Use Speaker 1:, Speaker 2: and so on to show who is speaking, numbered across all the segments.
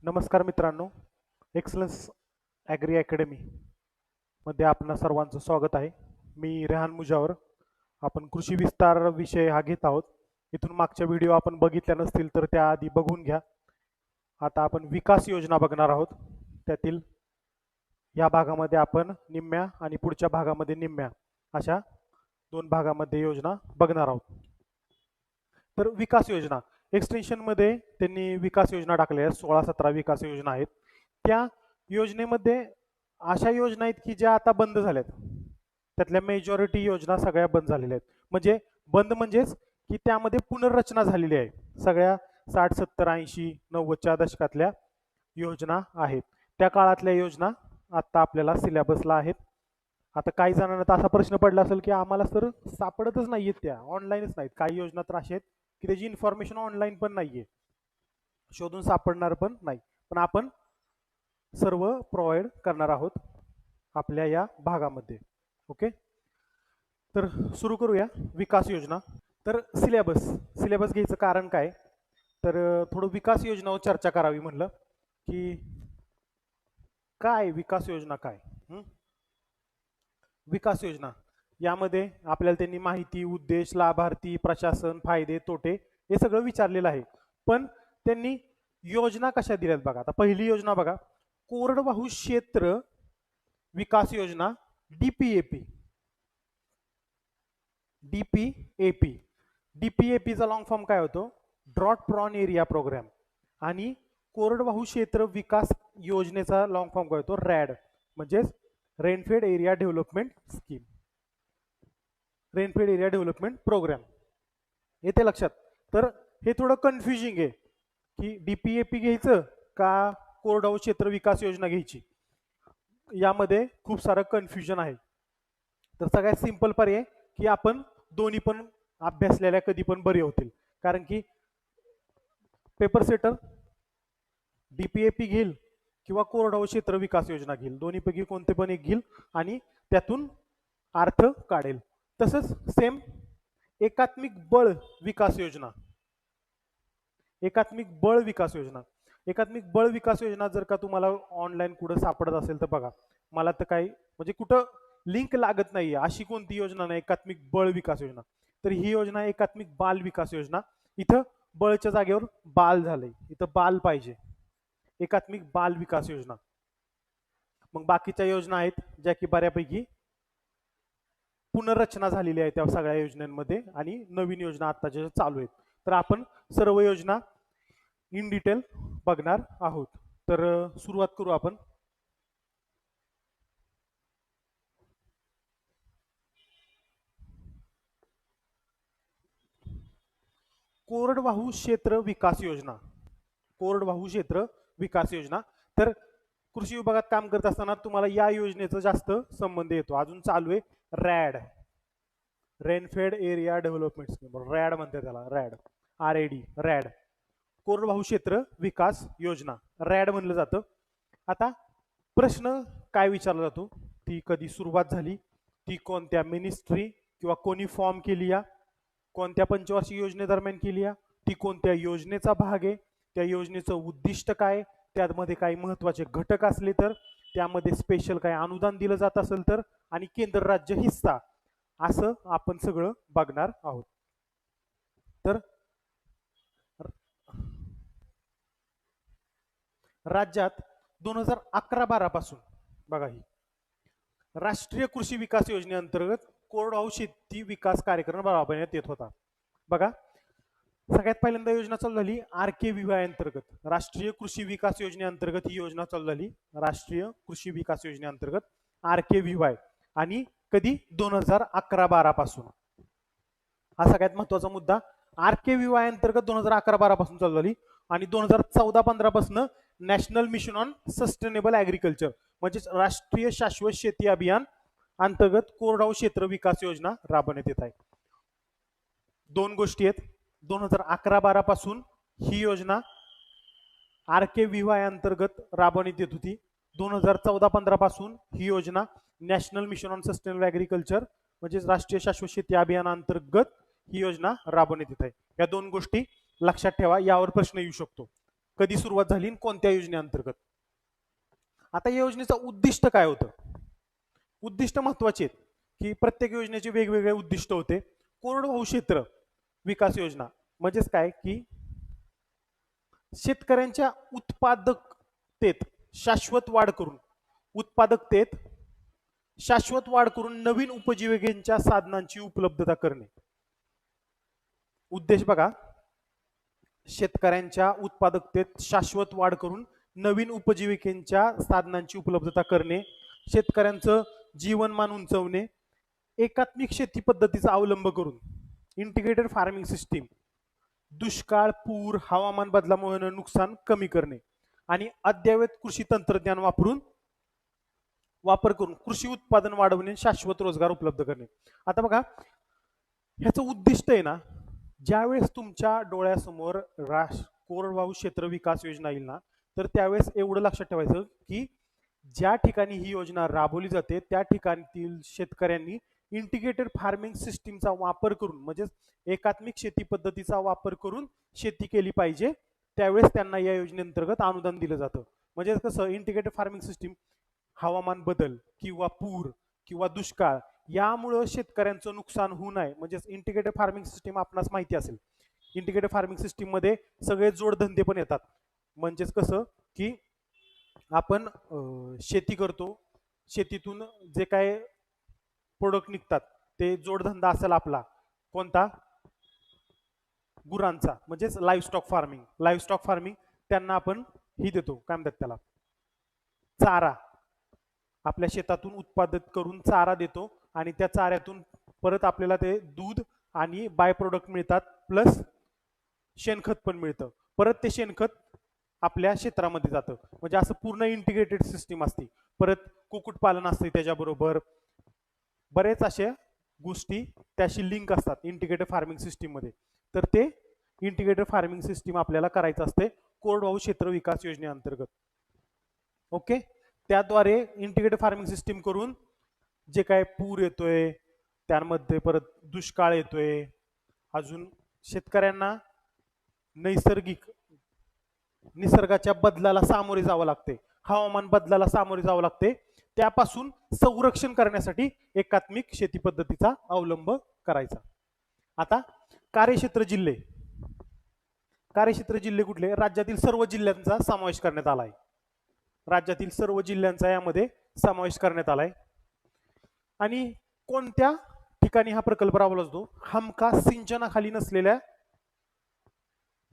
Speaker 1: नमस्कार मित्रांनो, excellence agree academy मध्ये आपणा सर्वांचं स्वागत आहे. मी रेहान मुजावर. आपण कृषी विस्तार विषय हा घेत आहोत. इथून मागच्या व्हिडिओ आपण बघितल्या नसतील तर त्या आधी बघून घ्या. आता आपण विकास योजना बघणार आहोत. त्यातील या भागामध्ये आपण निम्म्या आणि पुढच्या भागामध्ये निम्म्या अशा दोन भागामध्ये योजना बघणार आहोत. तर विकास योजना एक्सटेन्शनमध्ये त्यांनी विकास योजना टाकलेल्या आहेत. 16-17 विकास योजना आहेत. त्या योजनेमध्ये अशा योजना आहेत की ज्या आता बंद झाल्यात. त्यातल्या मेजॉरिटी योजना सगळ्या बंद झालेल्या आहेत. म्हणजे बंद म्हणजेच की त्यामध्ये पुनर्रचना झालेली आहे. सगळ्या 60, 70, 80, 90च्या दशकातल्या योजना आहेत. त्या काळातल्या योजना आता आपल्याला सिलेबसला आहेत. आता काही जणांना तर असा प्रश्न पडला असेल की आम्हाला सर सापडतच नाहीयेत, त्या ऑनलाईनच नाहीत. काही योजना तर अशा आहेत की त्याची इन्फॉर्मेशन ऑनलाईन पण नाहीये, शोधून सापडणार पण नाही. पण आपण सर्व प्रोव्हाइड करणार आहोत आपल्या या भागामध्ये. ओके, तर सुरू करूया विकास योजना. तर सिलेबस घ्यायचं कारण काय, तर थोडं विकास योजनावर चर्चा करावी म्हणलं की काय विकास योजना काय. विकास योजना यामध्ये आपल्याला त्यांनी माहिती, उद्देश, लाभार्थी, प्रशासन, फायदे, तोटे हे सगळं विचारलेलं आहे. पण त्यांनी योजना कशा दिल्यात बघा. आता पहिली योजना बघा, कोरडवाहू क्षेत्र विकास योजना, डीपीएपी. डीपीएपीचा लॉंग फॉर्म काय होतो, ड्रॉट प्रॉन एरिया प्रोग्राम. आणि कोरडवाहू क्षेत्र विकास योजनेचा लॉंग फॉर्म काय होतो, रॅड, म्हणजेच rainfed area development scheme, rainfed area development program. येते लक्षात. तर हे थोडं कन्फ्युजिंग आहे की डीपीएपी घ्यायचं का कोरडवाहू क्षेत्र विकास योजना घ्यायची. यामध्ये खूप सारं कन्फ्युजन आहे. तर सगळ्यात सिंपल पर्याय की आपण दोन्ही पण अभ्यासलेल्या कधी पण बरे होतील. कारण की पेपर सेटर डीपीएपी घेईल किंवा कोरडवाहू क्षेत्र विकास योजना घेईल, दोन्हीपैकी कोणते पण एक घेईल आणि त्यातून अर्थ काढेल. तसंच सेम एकात्मिक बळ विकास योजना. एकात्मिक बळ विकास योजना जर का तुम्हाला ऑनलाईन कुठं सापडत असेल तर बघा. मला तर काही म्हणजे कुठं लिंक लागत नाहीये अशी कोणती योजना नाही एकात्मिक बळ विकास योजना. तर ही योजना एकात्मिक बाल विकास योजना. इथं बळच्या जागेवर बाल झालंय, इथं बाल पाहिजे, एकात्मिक बाल विकास योजना. मग बाकीच्या योजना आहेत ज्या की बऱ्यापैकी पुनर्रचना झालेली आहे त्या सगळ्या योजनांमध्ये, आणि नवीन योजना आताच्या चालू आहेत. तर आपण सर्व योजना इन डिटेल बघणार आहोत. तर सुरुवात करू आपण. कोरडवाहू क्षेत्र विकास योजना. कोरडवाहू क्षेत्र विकास योजना. तर कृषी विभागात काम करत असताना तुम्हाला या योजनेचा जास्त संबंध येतो. अजून चालू आहे RAD, rainfed area development scheme, RAD म्हणते त्याला, रॅड, RAD, रॅड, कोरडवाहू क्षेत्र विकास योजना, रॅड म्हणलं जातं. आता प्रश्न काय विचारला जातो, ती कधी सुरुवात झाली, ती कोणत्या मिनिस्ट्री किंवा कोणी फॉर्म केली या, कोणत्या पंचवार्षिक योजनेदरम्यान केली या, ती कोणत्या योजनेचा भाग आहे, त्या योजनेचं उद्दिष्ट काय, त्यामध्ये काही महत्वाचे घटक असले तर, त्यामध्ये स्पेशल काय अनुदान दिलं जात असेल तर, आणि केंद्र राज्य हिस्सा, असं आपण सगळं बघणार आहोत. तर राज्यात 2011-12 पासून बघा, ही राष्ट्रीय कृषी विकास योजनेअंतर्गत कोरडवाहू शेती विकास कार्यक्रम राबवण्यात येत होता. बघा, सगळ्यात पहिल्यांदा योजना चालू झाली RKVY अंतर्गत, राष्ट्रीय कृषी विकास योजनेअंतर्गत ही योजना चालू झाली. राष्ट्रीय कृषी विकास योजनेअंतर्गत RKVY. आणि कधी 2011-12 पासून. हा सगळ्यात महत्वाचा मुद्दा. RKVY अंतर्गत 2011-12 पासून चालू झाली. आणि 2014-15 पासून national mission on sustainable agriculture, म्हणजे राष्ट्रीय शाश्वत शेती अभियान अंतर्गत कोरडवाहू क्षेत्र विकास योजना राबवण्यात येत आहे. दोन गोष्टी आहेत. 2011-12 पासून ही योजना RKVY अंतर्गत राबवण्यात येत होती. 2014-15 पासून ही योजना national mission on sustainable agriculture, म्हणजे राष्ट्रीय शाश्वत शेती अभियान अंतर्गत ही योजना राबवण्यात येत आहे. या दोन गोष्टी लक्षात ठेवा, यावर प्रश्न येऊ शकतो. कधी सुरुवात झाली आणि कोणत्या योजनेअंतर्गत. आता या योजनेचं उद्दिष्ट काय होतं? उद्दिष्ट महत्वाचे आहेत की प्रत्येक योजनेचे वेगवेगळे उद्दिष्ट होते. कोरडवाहू क्षेत्र विकास योजना म्हणजेच काय की शेतकऱ्यांच्या उत्पादकतेत शाश्वत वाढ करून उत्पादकतेत शाश्वत वाढ करून नवीन उपजीविकेच्या साधनांची उपलब्धता करणे. उद्देश बघा, शेतकऱ्यांच्या उत्पादकतेत शाश्वत वाढ करून नवीन उपजीविकेच्या साधनांची उपलब्धता करणे, शेतकऱ्यांचं जीवनमान उंचवणे, एकात्मिक शेती पद्धतीचा अवलंब करून इंटिग्रेटेड फार्मिंग सिस्टीम, दुष्काळ, पूर, हवामान बदलामुळे नुकसान कमी करणे आणि अद्ययावत कृषी तंत्रज्ञान वापर करून कृषी उत्पादन वाढवणे, शाश्वत रोजगार उपलब्ध करणे. आता बघा, ह्याचं उद्दिष्ट आहे ना, ज्यावेळेस तुमच्या डोळ्यासमोर कोरडवाहू क्षेत्र विकास योजना येईल ना, तर त्यावेळेस एवढं लक्षात ठेवायचं की ज्या ठिकाणी ही योजना राबवली जाते त्या ठिकाणील शेतकऱ्यांनी इंटिग्रेटेड फार्मिंग सिस्टीमचा वापर करून म्हणजेच एकात्मिक शेती पद्धतीचा वापर करून शेती केली पाहिजे. त्यावेळेस त्यांना या योजनेअंतर्गत अनुदान दिलं जातं. म्हणजे कसं, इंटिग्रेटेड फार्मिंग सिस्टीम हवामान बदल किंवा पूर किंवा दुष्काळ यामुळं शेतकऱ्यांचं नुकसान होऊ नये, म्हणजेच इंटिग्रेटेड फार्मिंग सिस्टीम आपणास माहिती असेल. इंटिग्रेटेड फार्मिंग सिस्टीम मध्ये सगळे जोडधंदे पण येतात. म्हणजेच कसं की आपण शेती करतो, शेतीतून जे काय प्रोडक्ट निघतात ते जोडधंदा असेल आपला कोणता, गुरांचा, म्हणजेच लाईव्हस्टॉक फार्मिंग त्यांना आपण ही देतो, काय म्हणतात त्याला, चारा. आपल्या शेतातून उत्पादित करून चारा देतो आणि त्या चाऱ्यातून परत आपल्याला ते दूध आणि बाय प्रोडक्ट मिळतात, प्लस शेणखत पण मिळतं. परत ते शेणखत आपल्या क्षेत्रामध्ये जातं. म्हणजे असं पूर्ण इंटिग्रेटेड सिस्टीम असते. परत कुक्कुटपालन असते, त्याच्याबरोबर बरेच अशा गोष्टी त्याशी लिंक असतात इंटिग्रेटेड फार्मिंग सिस्टीम मध्ये. तर ते इंटिग्रेटेड फार्मिंग सिस्टीम आपल्याला करायचं असते कोरडवाहू क्षेत्र विकास योजनेअंतर्गत. ओके, त्याद्वारे इंटिग्रेटेड फार्मिंग सिस्टीम करून जे काय पूर येतोय, त्यामध्ये परत दुष्काळ येतोय, अजून शेतकऱ्यांना निसर्गाच्या बदलाला सामोरे जावं लागते, हवामान बदलाला सामोरे जावं लागते, त्यापासून संरक्षण करण्यासाठी एकात्मिक शेती पद्धतीचा अवलंब करायचा. आता कार्यक्षेत्र जिल्हे कुठले? राज्यातील सर्व जिल्ह्यांचा समावेश करण्यात आलाय. राज्यातील सर्व जिल्ह्यांचा यामध्ये समावेश करण्यात आलाय. आणि कोणत्या ठिकाणी हा प्रकल्प राबवला जातो? हमखास सिंचनाखाली नसलेल्या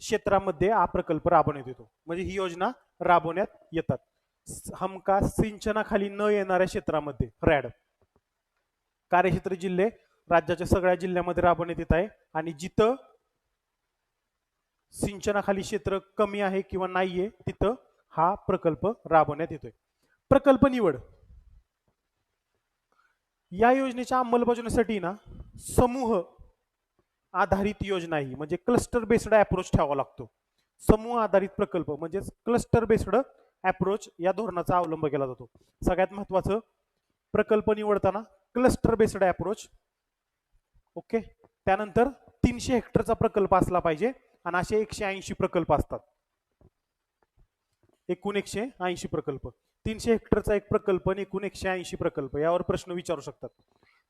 Speaker 1: क्षेत्रामध्ये हा प्रकल्प राबवण्यात येतो. म्हणजे ही योजना राबवण्यात येतात हमखास सिंचनाखाली न येणाऱ्या क्षेत्रामध्ये. रॅड कार्यक्षेत्र जिल्हे राज्याच्या सगळ्या जिल्ह्यामध्ये राबवण्यात येत आहे. आणि जिथं सिंचनाखाली क्षेत्र कमी आहे किंवा नाहीये तिथं हा प्रकल्प राबवण्यात येतोय. प्रकल्प निवड या योजनेच्या अंमलबजावणीसाठी ना समूह आधारित योजना ही म्हणजे क्लस्टर बेस्ड अप्रोच ठेवावा लागतो. समूह आधारित प्रकल्प म्हणजे क्लस्टर बेस्ड अप्रोच या धोरणाचा अवलंब केला जातो. सगळ्यात महत्वाचं, प्रकल्प निवडताना क्लस्टर बेस्ड अप्रोच. ओके, त्यानंतर 300 हेक्टरचा प्रकल्प असला पाहिजे आणि असे 180 प्रकल्प असतात. एकूण 180 प्रकल्प. 300 हेक्टरचा एक प्रकल्प आणि एकूण 180 प्रकल्प, यावर प्रश्न विचारू शकतात.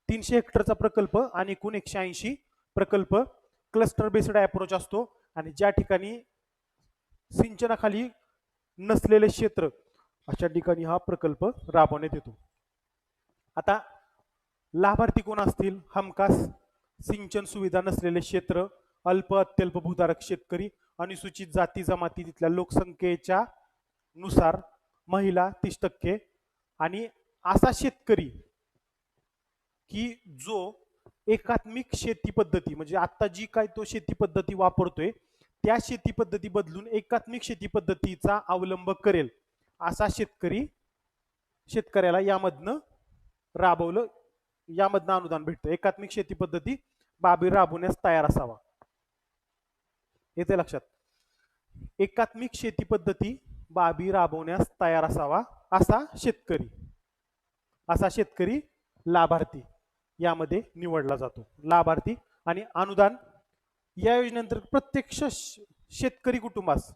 Speaker 1: 300 हेक्टरचा प्रकल्प आणि एकूण 180 प्रकल्प क्लस्टर बेस्ड अप्रोच असतो. आणि ज्या ठिकाणी सिंचनाखाली नसलेले क्षेत्र अशा ठिकाणी हा प्रकल्प राबवण्यात येतो. आता लाभार्थी कोण असतील? हमखास सिंचन सुविधा नसलेले क्षेत्र, अल्प अत्यल्प भूधारक शेतकरी, अनुसूचित जाती जमाती तिथल्या लोकसंख्येच्या नुसार महिला 30% आणि असा शेतकरी की जो एकात्मिक शेती पद्धती म्हणजे आता जी काय तो शेती पद्धती वापरतोय त्या शेती पद्धती बदलून एकात्मिक शेती पद्धतीचा अवलंब करेल असा शेतकऱ्याला यामधनं अनुदान भेटतं. एकात्मिक शेती पद्धती बाबी राबवण्यास तयार असावा. येते लक्षात? एकात्मिक शेती पद्धती बाबी राबवण्यास तयार असावा असा शेतकरी लाभार्थी यामध्ये निवडला जातो. लाभार्थी आणि अनुदान या योजनेअंतर्गत प्रत्यक्ष शेतकरी कुटुंबास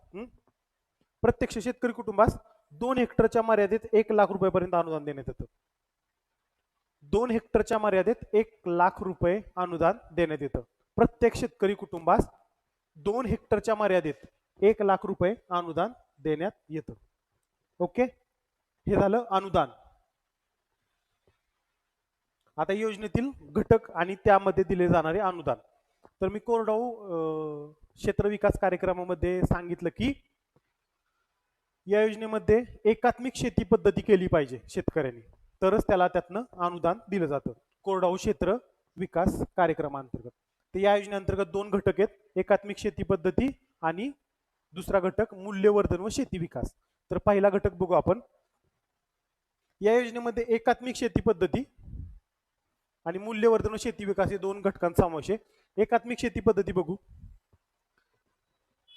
Speaker 1: प्रत्यक्ष शेतकरी कुटुंबास 2 हेक्टरच्या मर्यादेत 1 लाख रुपयापर्यंत अनुदान देण्यात येतं. 2 हेक्टरच्या मर्यादेत 1 लाख रुपये अनुदान देण्यात येतं. प्रत्येक शेतकरी कुटुंबास 2 हेक्टरच्या मर्यादेत 1 लाख रुपये अनुदान देण्यात येतं. ओके, हे झालं अनुदान. आता योजनेतील घटक आणि त्यामध्ये दिले जाणारे अनुदान. तर मी कोरडवाहू क्षेत्र विकास कार्यक्रमामध्ये सांगितलं की या योजनेमध्ये एकात्मिक शेती पद्धती केली पाहिजे शेतकऱ्यांनी, तरच त्याला त्यातनं अनुदान दिलं जातं कोरडवाहू क्षेत्र विकास कार्यक्रमांतर्गत. तर या योजनेअंतर्गत 2 घटक आहेत, एकात्मिक शेती पद्धती आणि दुसरा घटक मूल्यवर्धन व शेती विकास. तर पहिला घटक बघू आपण. या योजनेमध्ये एकात्मिक शेती पद्धती आणि मूल्यवर्धन व शेती विकास हे 2 घटकांचा समावेश आहे. एकात्मिक शेती पद्धती बघू.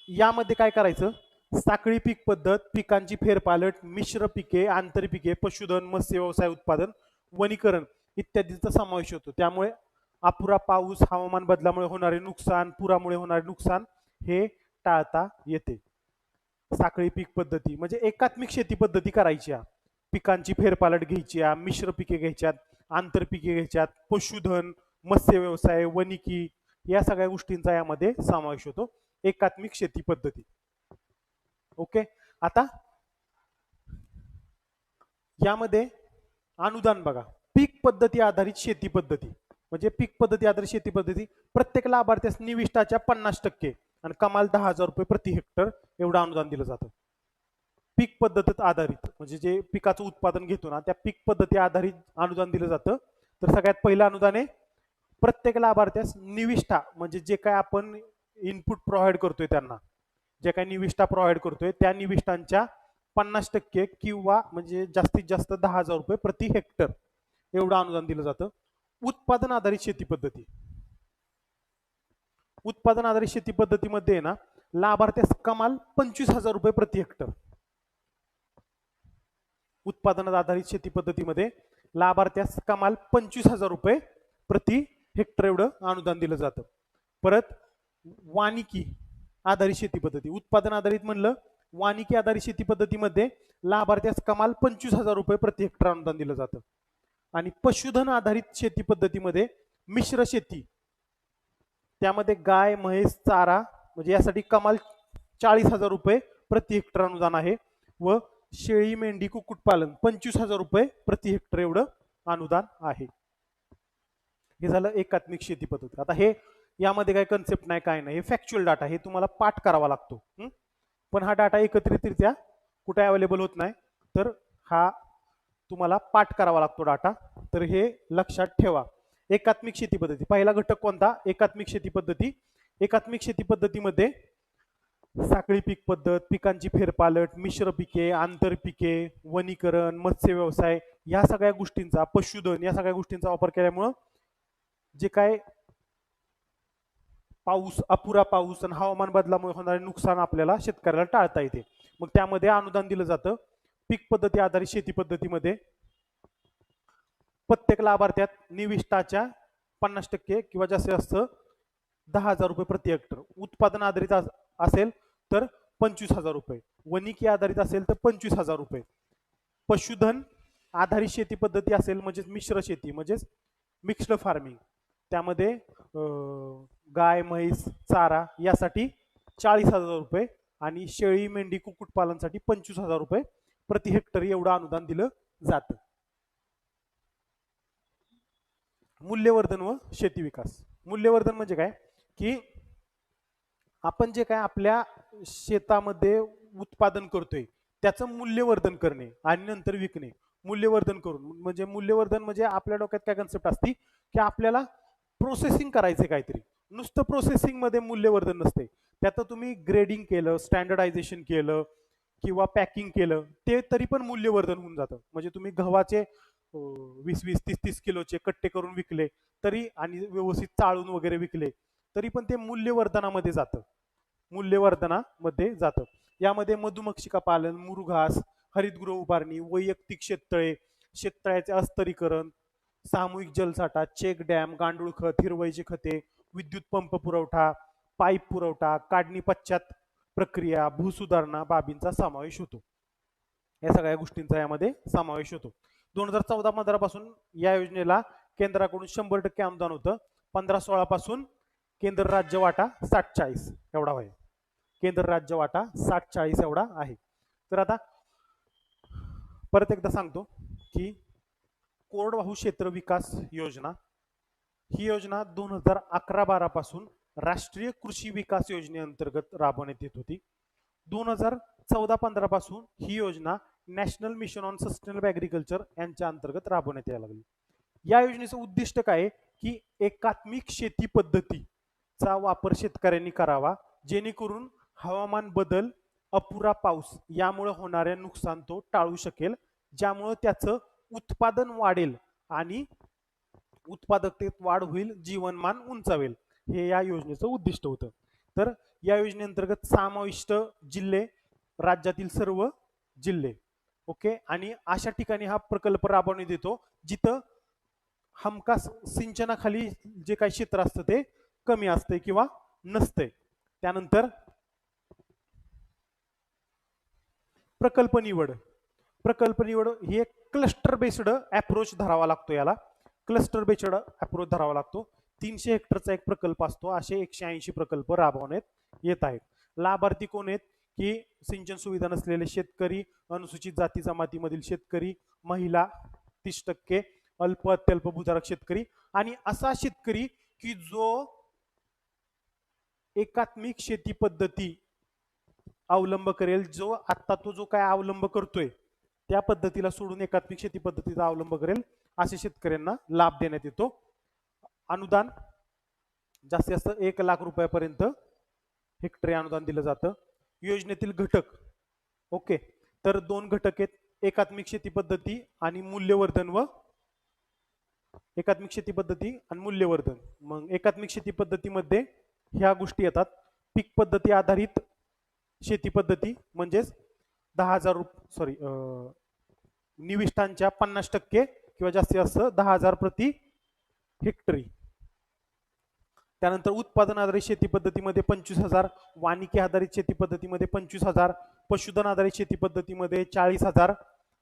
Speaker 1: यामध्ये काय करायचं, साखळी पीक पद्धत, पिकांची फेरपालट, मिश्र पिके, आंतरपिके, पशुधन, मत्स्य व्यवसाय उत्पादन, वनीकरण इत्यादींचा समावेश होतो. त्यामुळे अपुरा पाऊस, हवामान बदलामुळे होणारे नुकसान, पुरामुळे होणारे नुकसान हे टाळता येते. साखळी पीक पद्धती म्हणजे एकात्मिक शेती पद्धती करायची, पिकांची फेरपालट घ्यायची, मिश्र पिके घ्यायच्यात, आंतरपिके घ्यायच्यात, पशुधन, मत्स्य व्यवसाय, वनिकी या सगळ्या गोष्टींचा यामध्ये समावेश होतो एकात्मिक शेती पद्धती. ओके, आता यामध्ये अनुदान बघा. पीक पद्धती आधारित शेती पद्धती म्हणजे पीक पद्धती आधारित शेती पद्धती प्रत्येक लाभार्थ्यास निविष्ठाच्या 50% आणि कमाल 10,000 रुपये प्रति हेक्टर एवढं अनुदान दिलं जातं. पीक पद्धतीत आधारित म्हणजे जे पिकाचं उत्पादन घेतो ना त्या पीक पद्धती आधारित अनुदान दिलं जातं. तर सगळ्यात पहिलं अनुदान आहे प्रत्येक लाभार्थ्यास निविष्ठा म्हणजे जे काय आपण इनपुट प्रोव्हाइड करतोय त्यांना जे काही निविष्ठा प्रोव्हाइड करतोय त्या निविष्ठांच्या 50% किंवा म्हणजे जास्तीत जास्त 10,000 रुपये प्रति हेक्टर एवढं अनुदान दिलं जातं. उत्पादन आधारित शेती पद्धती. उत्पादन आधारित शेती पद्धतीमध्ये ना लाभार्थ्यास कमाल 25,000 रुपये प्रति हेक्टर. उत्पादन आधारित शेती पद्धतीमध्ये लाभार्थ्यास कमाल 25,000 रुपये प्रति हेक्टर एवढं अनुदान दिलं जातं. परत वानिकी आधारित शेती पद्धती. उत्पादन आधारित म्हणलं वानिकी आधारित शेती पद्धतीमध्ये लाभार्थ्यास कमाल 25,000 रुपये प्रति हेक्टर अनुदान दिलं जातं. आणि पशुधन आधारित शेती पद्धतीमध्ये मिश्र शेती त्यामध्ये गाय म्हैस चारा म्हणजे यासाठी कमाल 40,000 रुपये प्रति हेक्टर अनुदान आहे व शेळी मेंढी कुक्कुटपालन 25,000 रुपये प्रति हेक्टर एवढं अनुदान आहे. हे झालं एकात्मिक शेती पद्धती. आता हे यामध्ये काही कन्सेप्ट नाही काय नाही, हे फॅक्च्युअल डाटा, हे तुम्हाला पाठ करावा लागतो. पण हा डाटा एकत्रितरित्या कुठे अवेलेबल होत नाही, तर हा तुम्हाला पाठ करावा लागतो डाटा. तर हे लक्षात ठेवा. एकात्मिक शेती पद्धती पहिला घटक कोणता, एकात्मिक शेती पद्धती. एकात्मिक शेती पद्धतीमध्ये साखळी पीक पद्धत, पिकांची फेरपालट, मिश्र पिके, आंतरपिके, वनीकरण, मत्स्य व्यवसाय या सगळ्या गोष्टींचा, पशुधन या सगळ्या गोष्टींचा वापर केल्यामुळं जे काय पाऊस, अपुरा पाऊस आणि हवामान बदलामुळे होणारे नुकसान आपल्याला शेतकऱ्याला टाळता येते. मग त्यामध्ये अनुदान दिलं जातं. पीक पद्धती आधारित शेती पद्धतीमध्ये प्रत्येक लाभार्थ्यात निविष्ठाच्या 50% किंवा जास्तीत जास्त 10,000 रुपये प्रति हेक्टर. उत्पादन आधारित असेल तर 25,000 रुपये. वनिकी आधारित असेल तर 25,000 रुपये. पशुधन आधारित शेती पद्धती असेल म्हणजे मिश्र शेती म्हणजे मिक्स्ड फार्मिंग त्यामध्ये गाय म्हैस चारा यासाठी 40,000 रुपये आणि शेळी मेंढी कुक्कुटपालनसाठी 25,000 रुपये प्रति हेक्टर एवढं अनुदान दिलं जातं. मूल्यवर्धन व शेती विकास. मूल्यवर्धन म्हणजे काय की आपण जे काय आपल्या शेतामध्ये उत्पादन करतोय त्याचं मूल्यवर्धन करणे आणि नंतर विकणे. मूल्यवर्धन करून म्हणजे मूल्यवर्धन म्हणजे आपल्या डोक्यात काय कन्सेप्ट असते की आपल्याला प्रोसेसिंग करायचे काहीतरी. नुसतं प्रोसेसिंग मध्ये मूल्यवर्धन नसते, त्यात तुम्ही ग्रेडिंग केलं, स्टँडर्डायझेशन केलं किंवा पॅकिंग केलं ते तरी पण मूल्यवर्धन होऊन जातं. म्हणजे तुम्ही गव्हाचे 20-20, 30-30 किलोचे कट्टे करून विकले तरी आणि व्यवस्थित चाळून वगैरे विकले तरी पण ते मूल्यवर्धनामध्ये जातं. मूल्यवर्धनामध्ये जातं. यामध्ये मधुमक्षिका पालन, मुरघास, हरितगृह उभारणी, वैयक्तिक शेततळे, शेततळ्याचे अस्तरीकरण, सामूहिक जलसाठा, चेक डॅम, गांडूळ खत, हिरवळीची खते, विद्युत पंप पुरवठा, पाईप पुरवठा, काढणी पश्चात प्रक्रिया, भूसुधारणा बाबींचा समावेश होतो. या सगळ्या गोष्टींचा यामध्ये समावेश होतो. 2014-15 पासून या योजनेला केंद्राकडून 100% अनुदान होतं. 15-16 पासून केंद्र राज्य वाटा 60-40 एवढा आहे. केंद्र राज्य वाटा 60-40 एवढा आहे. तर आता परत एकदा सांगतो की कोरडवाहू क्षेत्र विकास योजना ही योजना 2011-12 पासून राष्ट्रीय कृषी विकास योजनेअंतर्गत राबवण्यात येत होती. 2014-15 पासून ही योजना national mission on sustainable agriculture यांच्या अंतर्गत राबवण्यात यायला लागली. या योजनेचं उद्दिष्ट काय आहे की एकात्मिक शेती पद्धतीचा वापर शेतकऱ्यांनी करावा, जेणेकरून हवामान बदल, अपुरा पाऊस यामुळे होणारे नुकसान तो टाळू शकेल, ज्यामुळे त्याचं उत्पादन वाढेल आणि उत्पादकतेत वाढ होईल, जीवनमान उंचावेल. हे या योजनेचं उद्दिष्ट होतं. तर या योजनेअंतर्गत समाविष्ट जिल्हे, राज्यातील सर्व जिल्हे, ओके, आणि अशा ठिकाणी हा प्रकल्प राबवण्यात येतो जिथं हमखास सिंचनाखाली जे काही क्षेत्र असतं ते कमी असते किंवा नसते. त्यानंतर प्रकल्प निवड ही एक क्लस्टर बेस्ड अप्रोच धरावा लागतो. याला क्लस्टर बेस्ड अप्रोच धरावा लागतो. 300 हेक्टरचा एक प्रकल्प असतो. असे 180 प्रकल्प राबवण्यात येत आहेत. लाभार्थी कोण आहेत की सिंचन सुविधा नसलेले शेतकरी, अनुसूचित जाती जमातीमधील शेतकरी, महिला 30%, अल्प अत्यल्प भूधारक शेतकरी आणि असा शेतकरी की जो एकात्मिक शेती पद्धती अवलंब करेल, जो आता तो जो काय अवलंब करतोय त्या पद्धतीला सोडून एकात्मिक शेती पद्धतीचा अवलंब करेल अशा शेतकऱ्यांना लाभ देण्यात येतो. अनुदान जास्तीत जास्त 1 लाख रुपयापर्यंत हेक्टरी अनुदान दिलं जातं. योजनेतील घटक, ओके, तर 2 घटक आहेत, एकात्मिक शेती पद्धती आणि मूल्यवर्धन मूल्यवर्धन. मग एकात्मिक शेती पद्धतीमध्ये ह्या गोष्टी येतात. पीक पद्धती आधारित शेती पद्धती म्हणजेच 10,000 निविष्ठांच्या 50% किंवा जास्तीत जास्त 10,000 प्रति हेक्टरी. त्यानंतर उत्पादन आधारित शेती पद्धतीमध्ये 25,000, वानिकी आधारित शेती पद्धतीमध्ये 25,000, पशुधन आधारित शेती पद्धतीमध्ये 40,000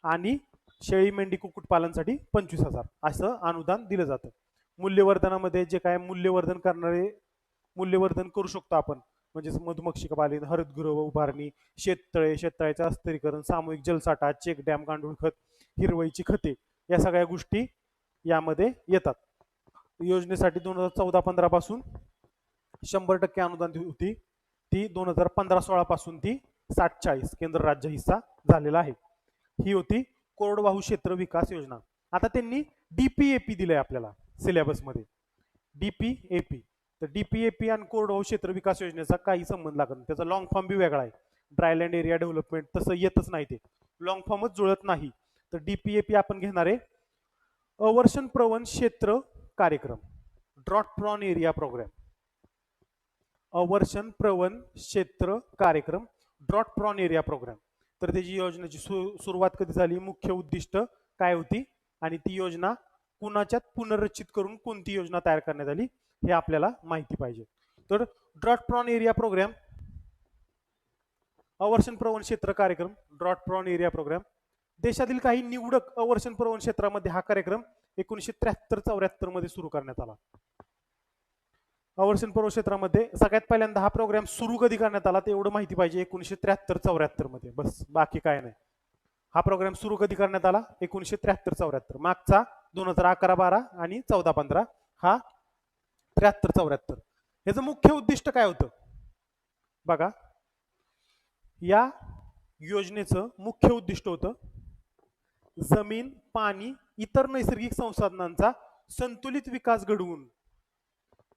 Speaker 1: आणि शेळी मेंढी कुक्कुटपालनसाठी 25,000 असं अनुदान दिलं जातं. मूल्यवर्धनामध्ये जे काय मूल्यवर्धन करू शकतो आपण, म्हणजे मधुमक्षी पालन, हरितगृह उभारणी, शेततळ्याचं अस्थिरीकरण, सामूहिक जलसाठा, चेक डॅम, गांडूळ खत, हिरवळीची खते, या सगळ्या गोष्टी यामध्ये येतात. योजनेसाठी 2014-15 पासून 100% अनुदान होती, ती 2015-16 पासून ती 60-40 केंद्र राज्य हिस्सा झालेला आहे. ही होती कोरडवाहू क्षेत्र विकास योजना. आता त्यांनी डीपीएपी दिलंय आपल्याला सिलेबस मध्ये, डीपीएपी. तर डीपीएपी आणि कोरडवाहू क्षेत्र विकास योजनेचा काही संबंध लागत नाही. त्याचा लॉंग फॉर्म बी वेगळा आहे. ड्रायलँड एरिया डेव्हलपमेंट तसं येतच नाही, ते लॉंग फॉर्मच जुळत नाही. तर डीपीएपी आपण घेणार आहे अवर्षण प्रवण क्षेत्र कार्यक्रम, ड्रॉट प्रॉन एरिया प्रोग्राम. अवर्षण प्रवण क्षेत्र कार्यक्रम, ड्रॉट प्रॉन एरिया प्रोग्राम. तर त्याची योजनेची सुरुवात कधी झाली, मुख्य उद्दिष्ट काय होती आणि ती योजना कुणाच्यात पुनर्रचित करून कोणती योजना तयार करण्यात आली हे आपल्याला माहिती पाहिजे. तर ड्रॉट प्रॉन एरिया प्रोग्राम, अवर्षण प्रवण क्षेत्र कार्यक्रम, ड्रॉट प्रॉन एरिया प्रोग्राम. देशातील काही निवडक अवर्षण प्रवण क्षेत्रामध्ये हा कार्यक्रम 1973-74 मध्ये सुरू करण्यात आला. अवर्षण प्रवण क्षेत्रामध्ये सगळ्यात पहिल्यांदा हा प्रोग्राम सुरू कधी करण्यात आला ते एवढं माहिती पाहिजे, 1973-74 मध्ये, बस, बाकी काय नाही. हा प्रोग्राम सुरू कधी करण्यात आला, 1973-74. मागचा 2011-12 आणि 14-15 हा 73-74. याचं मुख्य उद्दिष्ट काय होतं बघा. या योजनेचं मुख्य उद्दिष्ट होतं जमीन, पाणी, इतर नैसर्गिक संसाधनांचा संतुलित विकास घडवून,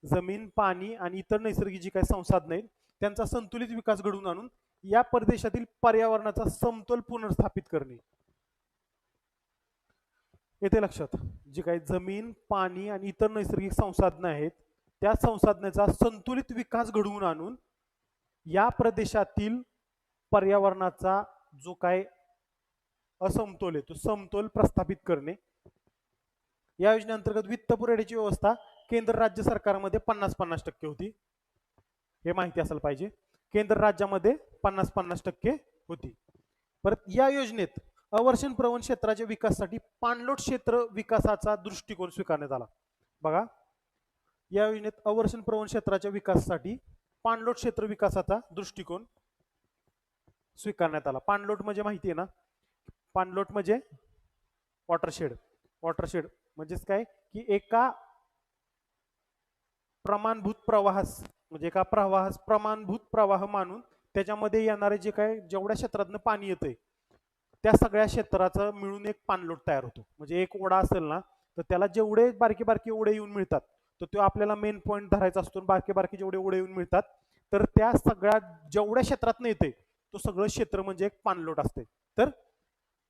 Speaker 1: जमीन, पाणी आणि इतर नैसर्गिक जी काही संसाधनं आहेत त्यांचा संतुलित विकास घडवून आणून या प्रदेशातील पर्यावरणाचा समतोल पुनर्स्थापित करणे. येते लक्षात, जी काही जमीन, पाणी आणि इतर नैसर्गिक संसाधनं आहेत त्या संसाधनाचा संतुलित विकास घडवून आणून या प्रदेशातील पर्यावरणाचा जो काय असमतोल आहे तो समतोल प्रस्थापित करणे. या योजनेअंतर्गत वित्त पुरवठ्याची व्यवस्था केंद्र राज्य सरकारमध्ये 50-50% होती, हे माहिती असायला पाहिजे. केंद्र राज्यामध्ये 50-50% होती. परत या योजनेत अवर्षण प्रवण क्षेत्राच्या विकासासाठी पाणलोट क्षेत्र विकासाचा दृष्टिकोन स्वीकारण्यात आला. बघा, या योजनेत अवर्षण प्रवण क्षेत्राच्या विकासासाठी पाणलोट क्षेत्र विकासाचा दृष्टिकोन स्वीकारण्यात आला. पाणलोट म्हणजे माहिती आहे ना, पाणलोट म्हणजे वॉटरशेड. वॉटरशेड म्हणजेच काय की एका प्रमाणभूत प्रवाहास म्हणजे एका प्रवाहास प्रमाणभूत प्रवाह मानून त्याच्यामध्ये येणारे जे काय जेवढ्या क्षेत्रातनं पाणी येतंय त्या सगळ्या क्षेत्राचं मिळून एक पाणलोट तयार होतो. म्हणजे एक ओढा असेल ना तर त्याला जेवढे बारके बारके ओढे येऊन मिळतात तर तो आपल्याला मेन पॉईंट धरायचा असतो. बारके बारके जेवढे ओढे येऊन मिळतात तर त्या सगळ्या जेवढ्या क्षेत्रातनं येते तो सगळं क्षेत्र म्हणजे एक पाणलोट असते. तर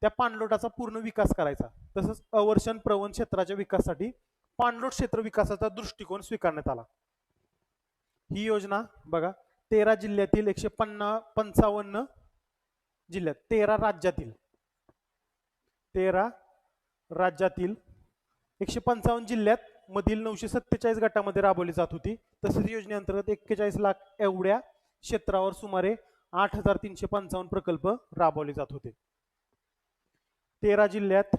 Speaker 1: त्या पाणलोटाचा पूर्ण विकास करायचा. तसंच अवर्षण प्रवण क्षेत्राच्या विकासासाठी पाणलोट क्षेत्र विकासाचा दृष्टिकोन स्वीकारण्यात आला. ही योजना बघा 13 जिल्ह्यातील 155 जिल्ह्यात 13 राज्यातील 155 जिल्ह्यात मधील 947 गटामध्ये राबवली जात होती. तसेच योजनेअंतर्गत 41 लाख एवढ्या क्षेत्रावर सुमारे 8,355 प्रकल्प राबवले जात होते. 13 जिल्ह्यात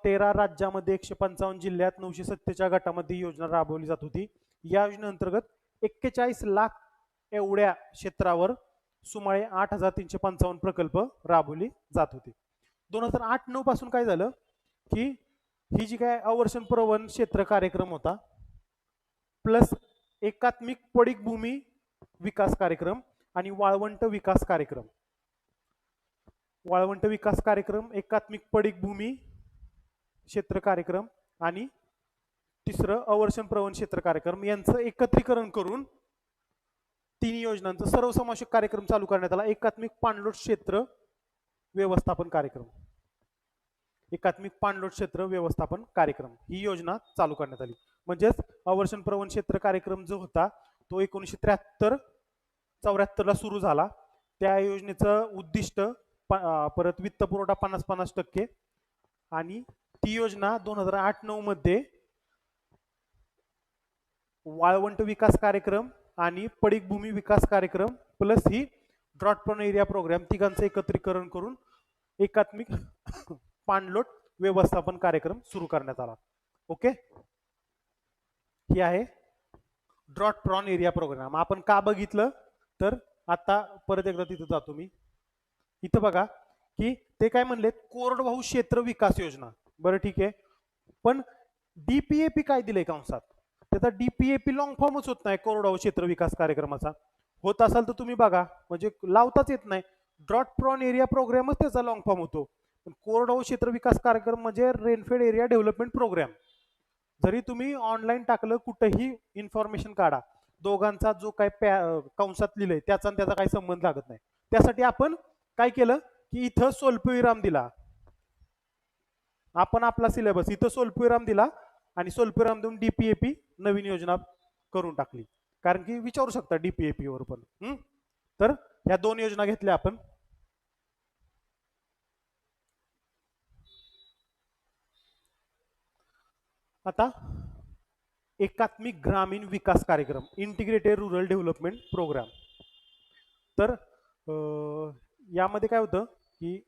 Speaker 1: 13 राज्यामध्ये 155 जिल्ह्यात 947 गटामध्ये योजना राबवली जात होती. या योजनेअंतर्गत 41 लाख एवढ्या क्षेत्रावर सुमारे 8,355 प्रकल्प राबवली जात होते. 2008-9 पासून काय झालं की ही जी काय अवर्षण प्रवण क्षेत्र कार्यक्रम होता प्लस एकात्मिक पडीक भूमी विकास कार्यक्रम आणि वाळवंट विकास कार्यक्रम, वाळवंट विकास कार्यक्रम, एकात्मिक पडीक भूमी क्षेत्र कार्यक्रम आणि तिसरं अवर्षण प्रवण क्षेत्र कार्यक्रम यांचं एकत्रीकरण करून तिन्ही योजनांचं सर्वसमावेशक कार्यक्रम चालू करण्यात आला. एकात्मिक पाणलोट क्षेत्र व्यवस्थापन कार्यक्रम, एकात्मिक पाणलोट क्षेत्र व्यवस्थापन कार्यक्रम ही योजना चालू करण्यात आली. म्हणजेच अवर्षण प्रवण क्षेत्र कार्यक्रम जो होता तो 1973-74 ला सुरू झाला. त्या योजनेचं उद्दिष्ट परत वित्त पुरवठा 50-50% आणि ती योजना 2008-9 मध्ये वाळवंट विकास कार्यक्रम आणि पडीक भूमी विकास कार्यक्रम प्लस ही ड्रॉट प्रोन एरिया प्रोग्राम तिघांचं एकत्रीकरण करून एकात्मिक पाणलोट व्यवस्थापन कार्यक्रम सुरू करण्यात आला. ओके, ही आहे ड्रॉट प्रॉन एरिया प्रोग्राम. आपण का बघितलं तर आता परत एकदा तिथं जातो मी. इथं बघा की ते काय म्हणले कोरडवाहू क्षेत्र विकास योजना. बरं ठीक आहे, पण डीपीएपी काय दिलंय कंसात? त्याचा डीपीएपी लॉंग फॉर्मच होत नाही कोरडवाहू क्षेत्र विकास कार्यक्रमाचा. होत असाल तर तुम्ही बघा, म्हणजे लावताच येत नाही. ड्रॉट प्रॉन एरिया प्रोग्रामच त्याचा लॉंग फॉर्म होतो. कोरडवाहू क्षेत्र विकास कार्यक्रम म्हणजे रेनफेड एरिया डेव्हलपमेंट प्रोग्राम. जरी तुम्ही ऑनलाईन टाकलं कुठेही इन्फॉर्मेशन काढा, दोघांचा जो काय कंसात लिहिलंय त्याचा आणि त्याचा काही संबंध लागत नाही. त्यासाठी आपण काय केलं की इथं स्वल्पविराम दिला. आपण आपला सिलेबस इथं स्वल्पविराम दिला आणि स्वल्पविराम देऊन डीपीएपी नवीन योजना करून टाकली. कारण की विचारू शकता डीपीएपी वर पण. तर ह्या दोन योजना घेतल्या आपण. आता एकात्मिक ग्रामीण विकास कार्यक्रम, इंटिग्रेटेड रुरल डेव्हलपमेंट प्रोग्राम. तर यामध्ये काय होतं की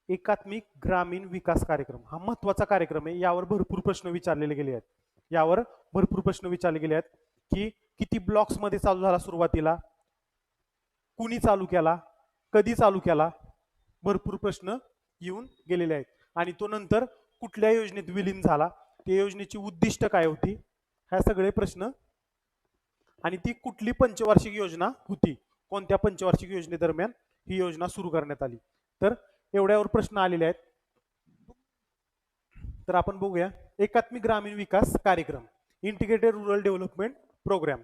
Speaker 1: एकात्मिक ग्रामीण विकास कार्यक्रम हा महत्वाचा कार्यक्रम आहे. यावर भरपूर प्रश्न विचारलेले गेले आहेत. यावर भरपूर प्रश्न विचारले गेले आहेत की किती ब्लॉक्स मध्ये चालू झाला सुरुवातीला, कुणी चालू केला, कधी चालू केला, भरपूर प्रश्न येऊन गेलेले आहेत. आणि तो नंतर कुठल्या योजनेत विलीन झाला, त्या योजनेची उद्दिष्ट काय होती, ह्या सगळे प्रश्न. आणि ती कुठली पंचवार्षिक योजना होती, कोणत्या पंचवार्षिक योजनेदरम्यान ही योजना सुरू करण्यात आली. तर एवढ्यावर प्रश्न आलेले आहेत. तर आपण बघूया एकात्मिक ग्रामीण विकास कार्यक्रम, इंटिग्रेटेड रुरल डेव्हलपमेंट प्रोग्राम.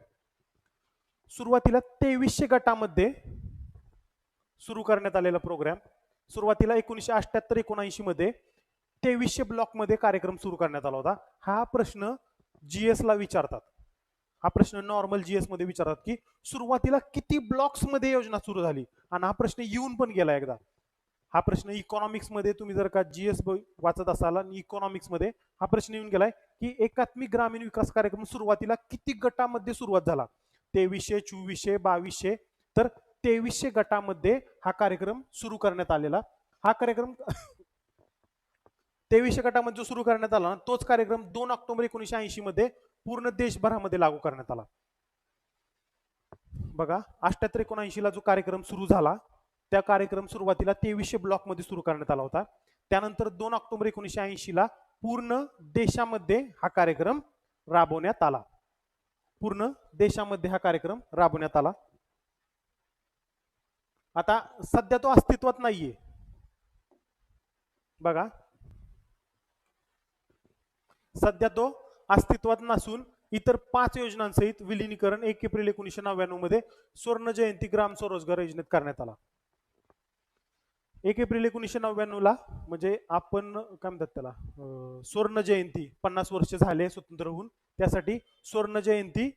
Speaker 1: सुरुवातीला 2300 गटामध्ये सुरू करण्यात आलेला प्रोग्राम. सुरुवातीला 1978-79 मध्ये 2300 ब्लॉक मध्ये कार्यक्रम सुरू करण्यात आला होता. हा प्रश्न जीएस ला विचारतात. हा प्रश्न नॉर्मल जीएस मध्ये विचारतात की सुरुवातीला किती ब्लॉक्स मध्ये योजना सुरू झाली. आणि हा प्रश्न येऊन पण गेला एकदा. हा प्रश्न इकॉनॉमिक्स मध्ये तुम्ही जर का जीएस वाचत असाल आणि इकॉनॉमिक्स मध्ये हा प्रश्न येऊन गेलाय की एकात्मिक ग्रामीण विकास कार्यक्रम सुरुवातीला किती गटामध्ये सुरुवात झाला. 2300, 2400, 2200, तर 2300 गटामध्ये हा कार्यक्रम सुरू करण्यात आलेला. हा कार्यक्रम 2300 गटामध्ये जो सुरू करण्यात आला ना, तोच कार्यक्रम 2 ऑक्टोबर 1980 मध्ये पूर्ण देशभरामध्ये लागू करण्यात आला. बघा, 78-79 ला जो कार्यक्रम सुरू झाला, त्या कार्यक्रम सुरुवातीला 2300 ब्लॉक मध्ये सुरू करण्यात आला होता. त्यानंतर 2 ऑक्टोबर 1980 ला पूर्ण देशामध्ये हा कार्यक्रम राबवण्यात आला. पूर्ण देशामध्ये हा कार्यक्रम राबवण्यात आला. आता सध्या तो अस्तित्वात नाहीये. बघा, सध्या तो अस्तित्वात नसून इतर 5 योजनांसहित विलिनीकरण 1 एप्रिल 1999 मध्ये स्वर्ण जयंती ग्राम स्वरोजगार योजनेत करण्यात आला. 1 एप्रिल 1999 ला म्हणजे आपण काय म्हणतात त्याला, स्वर्ण जयंती 50 वर्ष झाले स्वतंत्र होऊन, त्यासाठी स्वर्ण जयंती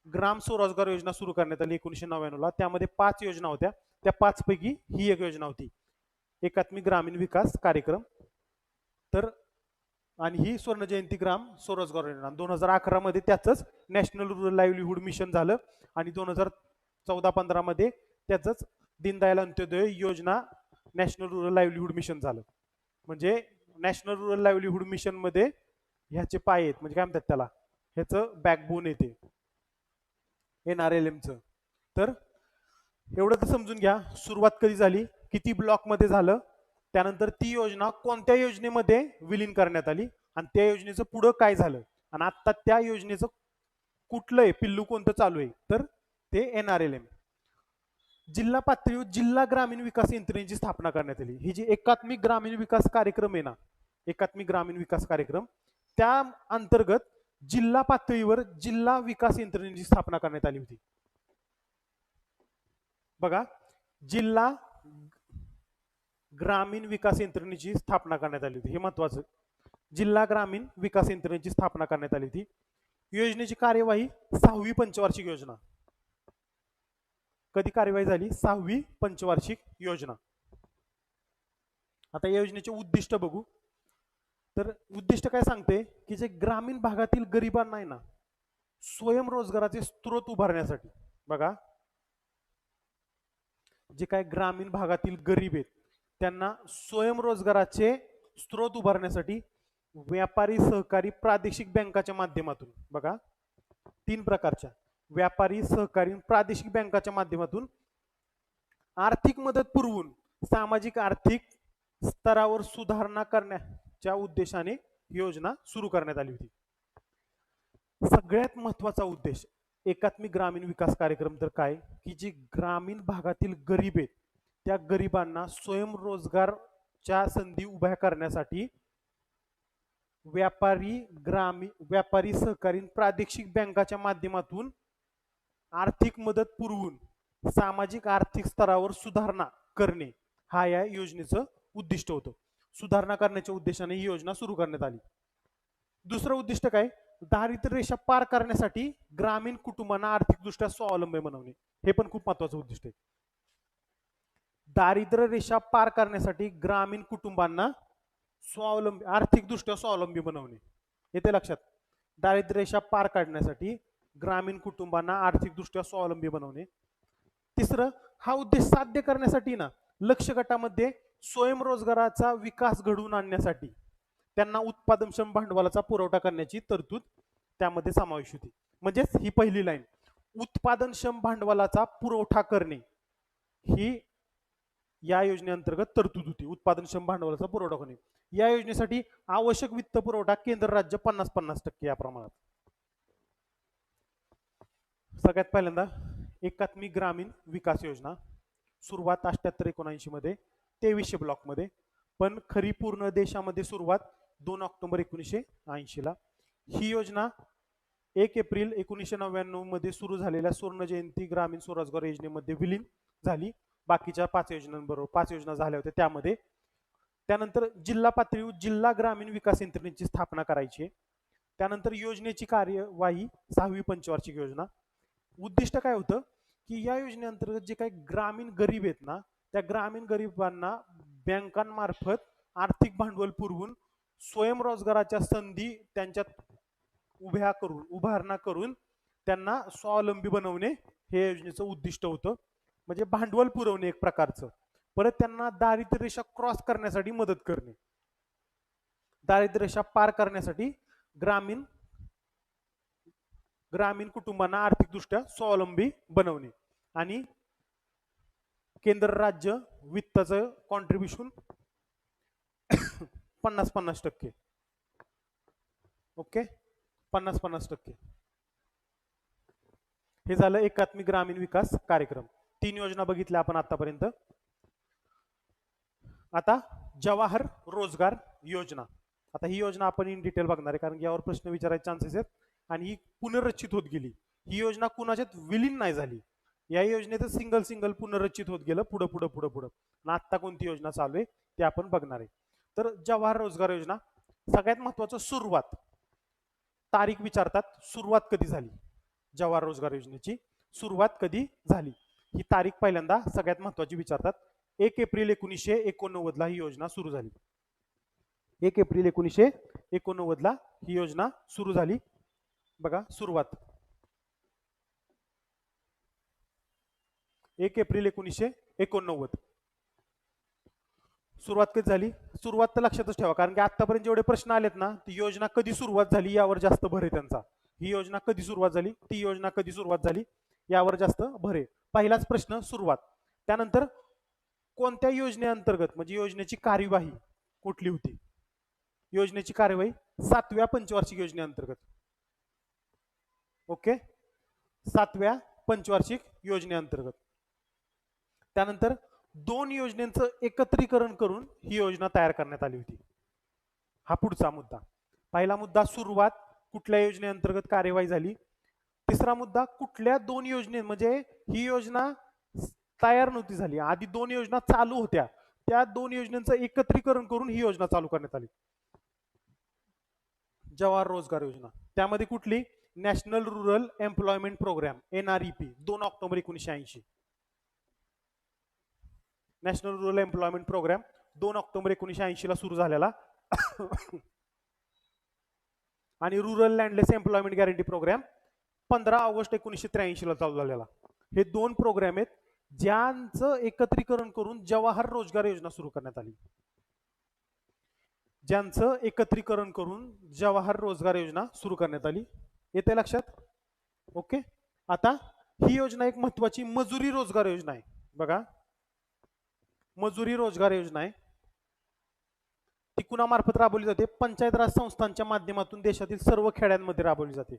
Speaker 1: ग्राम स्वरोजगार योजना सुरू करण्यात आली 1999 ला. त्यामध्ये 5 योजना होत्या. त्या 5 पैकी ही एक योजना होती, एकात्मिक ग्रामीण विकास कार्यक्रम. तर आणि ही स्वर्ण जयंती ग्राम स्वरोजगार योजना 2011 मध्ये त्याच नॅशनल रुरल लाईव्हलीहूड मिशन झालं आणि 2014-15 मध्ये त्याच दीनदयाल अंत्योदय योजना नॅशनल रुरल लाईव्हलीहूड मिशन झालं. म्हणजे नॅशनल रुरल लाईव्हलीहूड मिशन मध्ये ह्याचे पाय आहेत, म्हणजे काय म्हणतात त्याला, ह्याचं बॅकबोन येते NRLM चं. तर एवढं तर समजून घ्या, सुरुवात कधी झाली, किती ब्लॉक मध्ये झालं, त्यानंतर ती योजना कोणत्या योजनेमध्ये विलीन करण्यात आली आणि त्या योजनेचं पुढं काय झालं, आणि आता त्या योजनेचं कुठलं आहे पिल्लू कोणतं चालू आहे, तर ते NRLM. जिल्हा पातळीवर जिल्हा ग्रामीण विकास यंत्रणेची स्थापना करण्यात आली. ही जी एकात्मिक ग्रामीण विकास कार्यक्रम आहे ना, एकात्मिक ग्रामीण विकास कार्यक्रम, त्या अंतर्गत जिल्हा पातळीवर जिल्हा विकास यंत्रणेची स्थापना करण्यात आली होती. बघा, जिल्हा ग्रामीण विकास यंत्रणेची स्थापना करण्यात आली होती, हे महत्वाचं. जिल्हा ग्रामीण विकास यंत्रणेची स्थापना करण्यात आली होती. योजनेची कार्यवाही 6वी पंचवार्षिक योजना. कधी कार्यवाही झाली? 6वी पंचवार्षिक योजना. आता या योजनेचे उद्दिष्ट बघू. तर उद्दिष्ट काय सांगते की जे ग्रामीण भागातील गरिबांना आहे ना, स्वयंरोजगाराचे स्रोत उभारण्यासाठी. बघा, जे काय ग्रामीण भागातील गरीब आहेत त्यांना स्वयंरोजगाराचे स्रोत उभारण्यासाठी व्यापारी सहकारी प्रादेशिक बँकाच्या माध्यमातून, बघा 3 प्रकारच्या व्यापारी सहकारी प्रादेशिक बँकाच्या माध्यमातून आर्थिक मदत पुरवून सामाजिक आर्थिक स्तरावर सुधारणा करण्याच्या उद्देशाने योजना सुरू करण्यात आली होती. सगळ्यात महत्वाचा उद्देश एकात्मिक ग्रामीण विकास कार्यक्रम तर काय की जे ग्रामीण भागातील गरीब आहेत त्या गरिबांना स्वयंरोजगारच्या संधी उभ्या करण्यासाठी व्यापारी सहकारी प्रादेशिक बँकाच्या माध्यमातून आर्थिक मदत पुरवून सामाजिक आर्थिक स्तरावर सुधारणा करणे हा या योजनेचं उद्दिष्ट होतं. सुधारणा करण्याच्या उद्देशाने ही योजना सुरू करण्यात आली. दुसरं उद्दिष्ट काय, दारिद्र्य रेषा पार करण्यासाठी ग्रामीण कुटुंबांना आर्थिकदृष्ट्या स्वावलंबी बनवणे, हे पण खूप महत्वाचं उद्दिष्ट आहे. दारिद्र्य रेषा पार करण्यासाठी ग्रामीण कुटुंबांना स्वावलंबी आर्थिकदृष्ट्या स्वावलंबी बनवणे, येते लक्षात. दारिद्र्य रेषा पार काढण्यासाठी ग्रामीण कुटुंबांना आर्थिकदृष्ट्या स्वावलंबी बनवणे. तिसरं, हा उद्देश साध्य करण्यासाठी ना लक्ष्य गटामध्ये स्वयंरोजगाराचा विकास घडवून आणण्यासाठी त्यांना उत्पादनक्षम भांडवलाचा पुरवठा करण्याची तरतूद त्यामध्ये समावेश होती. म्हणजेच ही पहिली लाईन, उत्पादनक्षम भांडवलाचा पुरवठा करणे ही या योजनेअंतर्गत तरतूद होती. उत्पादनक्षम भांडवलाचा पुरवठा करणे, या योजनेसाठी आवश्यक वित्त पुरवठा केंद्र राज्य 50-50% या प्रमाणात. सगळ्यात पहिल्यांदा एकात्मिक ग्रामीण विकास योजना सुरुवात 78-79 मध्ये 2300 ब्लॉक मध्ये, पण खरी पूर्ण देशामध्ये सुरुवात 2 ऑक्टोबर 1980 ला. ही योजना 1 एप्रिल 1999 मध्ये सुरू झालेल्या स्वर्ण जयंती ग्रामीण स्वरोजगार योजनेमध्ये विलीन झाली. बाकीच्या 5 योजनांबरोबर 5 योजना झाल्या होत्या त्यामध्ये. त्यानंतर जिल्हा पातळीवर जिल्हा ग्रामीण विकास यंत्रणेची स्थापना करायची. त्यानंतर योजनेची कार्यवाही 6वी पंचवार्षिक योजना. उद्दिष्ट काय होतं की या योजनेअंतर्गत जे काही ग्रामीण गरीब आहेत ना त्या ग्रामीण गरिबांना बँकांमार्फत आर्थिक भांडवल पुरवून स्वयंरोजगाराच्या संधी त्यांच्यात उभारणा करून त्यांना स्वावलंबी बनवणे हे योजनेचं उद्दिष्ट होतं. म्हणजे भांडवल पुरवणे एक प्रकारचं. परत त्यांना दारिद्र्य रेषा क्रॉस करण्यासाठी मदत करणे, दारिद्र्य रेषा पार करण्यासाठी ग्रामीण ग्रामीण कुटुंबांना आर्थिकदृष्ट्या स्वावलंबी बनवणे आणि केंद्र राज्य वित्ताचं कॉन्ट्रीब्युशन 50-50%. ओके, 50-50%. हे झालं एकात्मिक ग्रामीण विकास कार्यक्रम. 3 योजना बघितल्या आपण आतापर्यंत. आता जवाहर रोजगार योजना. आता ही योजना आपण इन डिटेल बघणार आहे, कारण यावर प्रश्न विचारायचे चान्सेस आहेत आणि ही पुनर्रचित होत गेली. ही योजना कुणाच्यात विलीन नाही झाली. या योजनेत सिंगल पुनर्रचित होत गेलं पुढं पुढं पुढं पुढं. आणि आता कोणती योजना चालू आहे ते आपण बघणार आहे. तर जवाहर रोजगार योजना सगळ्यात महत्वाचं सुरुवात, तारीख विचारतात, सुरुवात कधी झाली, जवाहर रोजगार योजनेची सुरुवात कधी झाली ही तारीख पहिल्यांदा सगळ्यात महत्वाची विचारतात. 1 एप्रिल 1989 ला ही योजना सुरू झाली. 1 एप्रिल 1989 ला ही योजना सुरू झाली. बघा सुरुवात 1 एप्रिल 1989. सुरुवात कधी झाली, सुरुवात तर लक्षातच ठेवा, कारण की आतापर्यंत जेवढे प्रश्न आलेत ना, ती योजना कधी सुरुवात झाली यावर जास्त भर आहे त्यांचा. ही योजना कधी सुरुवात झाली, ती योजना कधी सुरुवात झाली यावर जास्त भर आहे. पहिलाच प्रश्न सुरुवात. त्यानंतर कोणत्या योजनेअंतर्गत, म्हणजे योजनेची कार्यवाही कुठली होती, योजनेची कार्यवाही 7व्या पंचवार्षिक योजनेअंतर्गत. ओके, 7व्या पंचवार्षिक योजनेअंतर्गत. त्यानंतर 2 योजनेचं एकत्रीकरण करून ही योजना तयार करण्यात आली होती. हा पुढचा मुद्दा. पहिला मुद्दा सुरुवात, कुठल्या योजनेअंतर्गत कार्यवाही झाली. तिसरा मुद्दा कुठल्या 2 योजने, म्हणजे ही योजना तयार नव्हती झाली, आधी 2 योजना चालू होत्या, त्या 2 योजनांचं एकत्रीकरण करून ही योजना चालू करण्यात आली. जवाहर रोजगार योजना त्यामध्ये कुठली, national rural employment programme NREP 2 October 1980. National rural employment programme 2 October 1980 ला सुरू झालेला आणि rural landless employment guarantee programme 15 August 1983 ला चालू झालेला. हे 2 प्रोग्राम आहेत ज्यांचं एकत्रीकरण करून जवाहर रोजगार योजना सुरू करण्यात आली. ज्यांचं एकत्रीकरण करून जवाहर रोजगार योजना सुरू करण्यात आली. येते लक्षात. ओके, आता ही योजना एक महत्वाची मजुरी रोजगार योजना आहे. बघा मजुरी रोजगार योजना आहे, ती कुणामार्फत राबवली जाते, पंचायत राज संस्थांच्या माध्यमातून देशातील सर्व खेड्यांमध्ये राबवली जाते.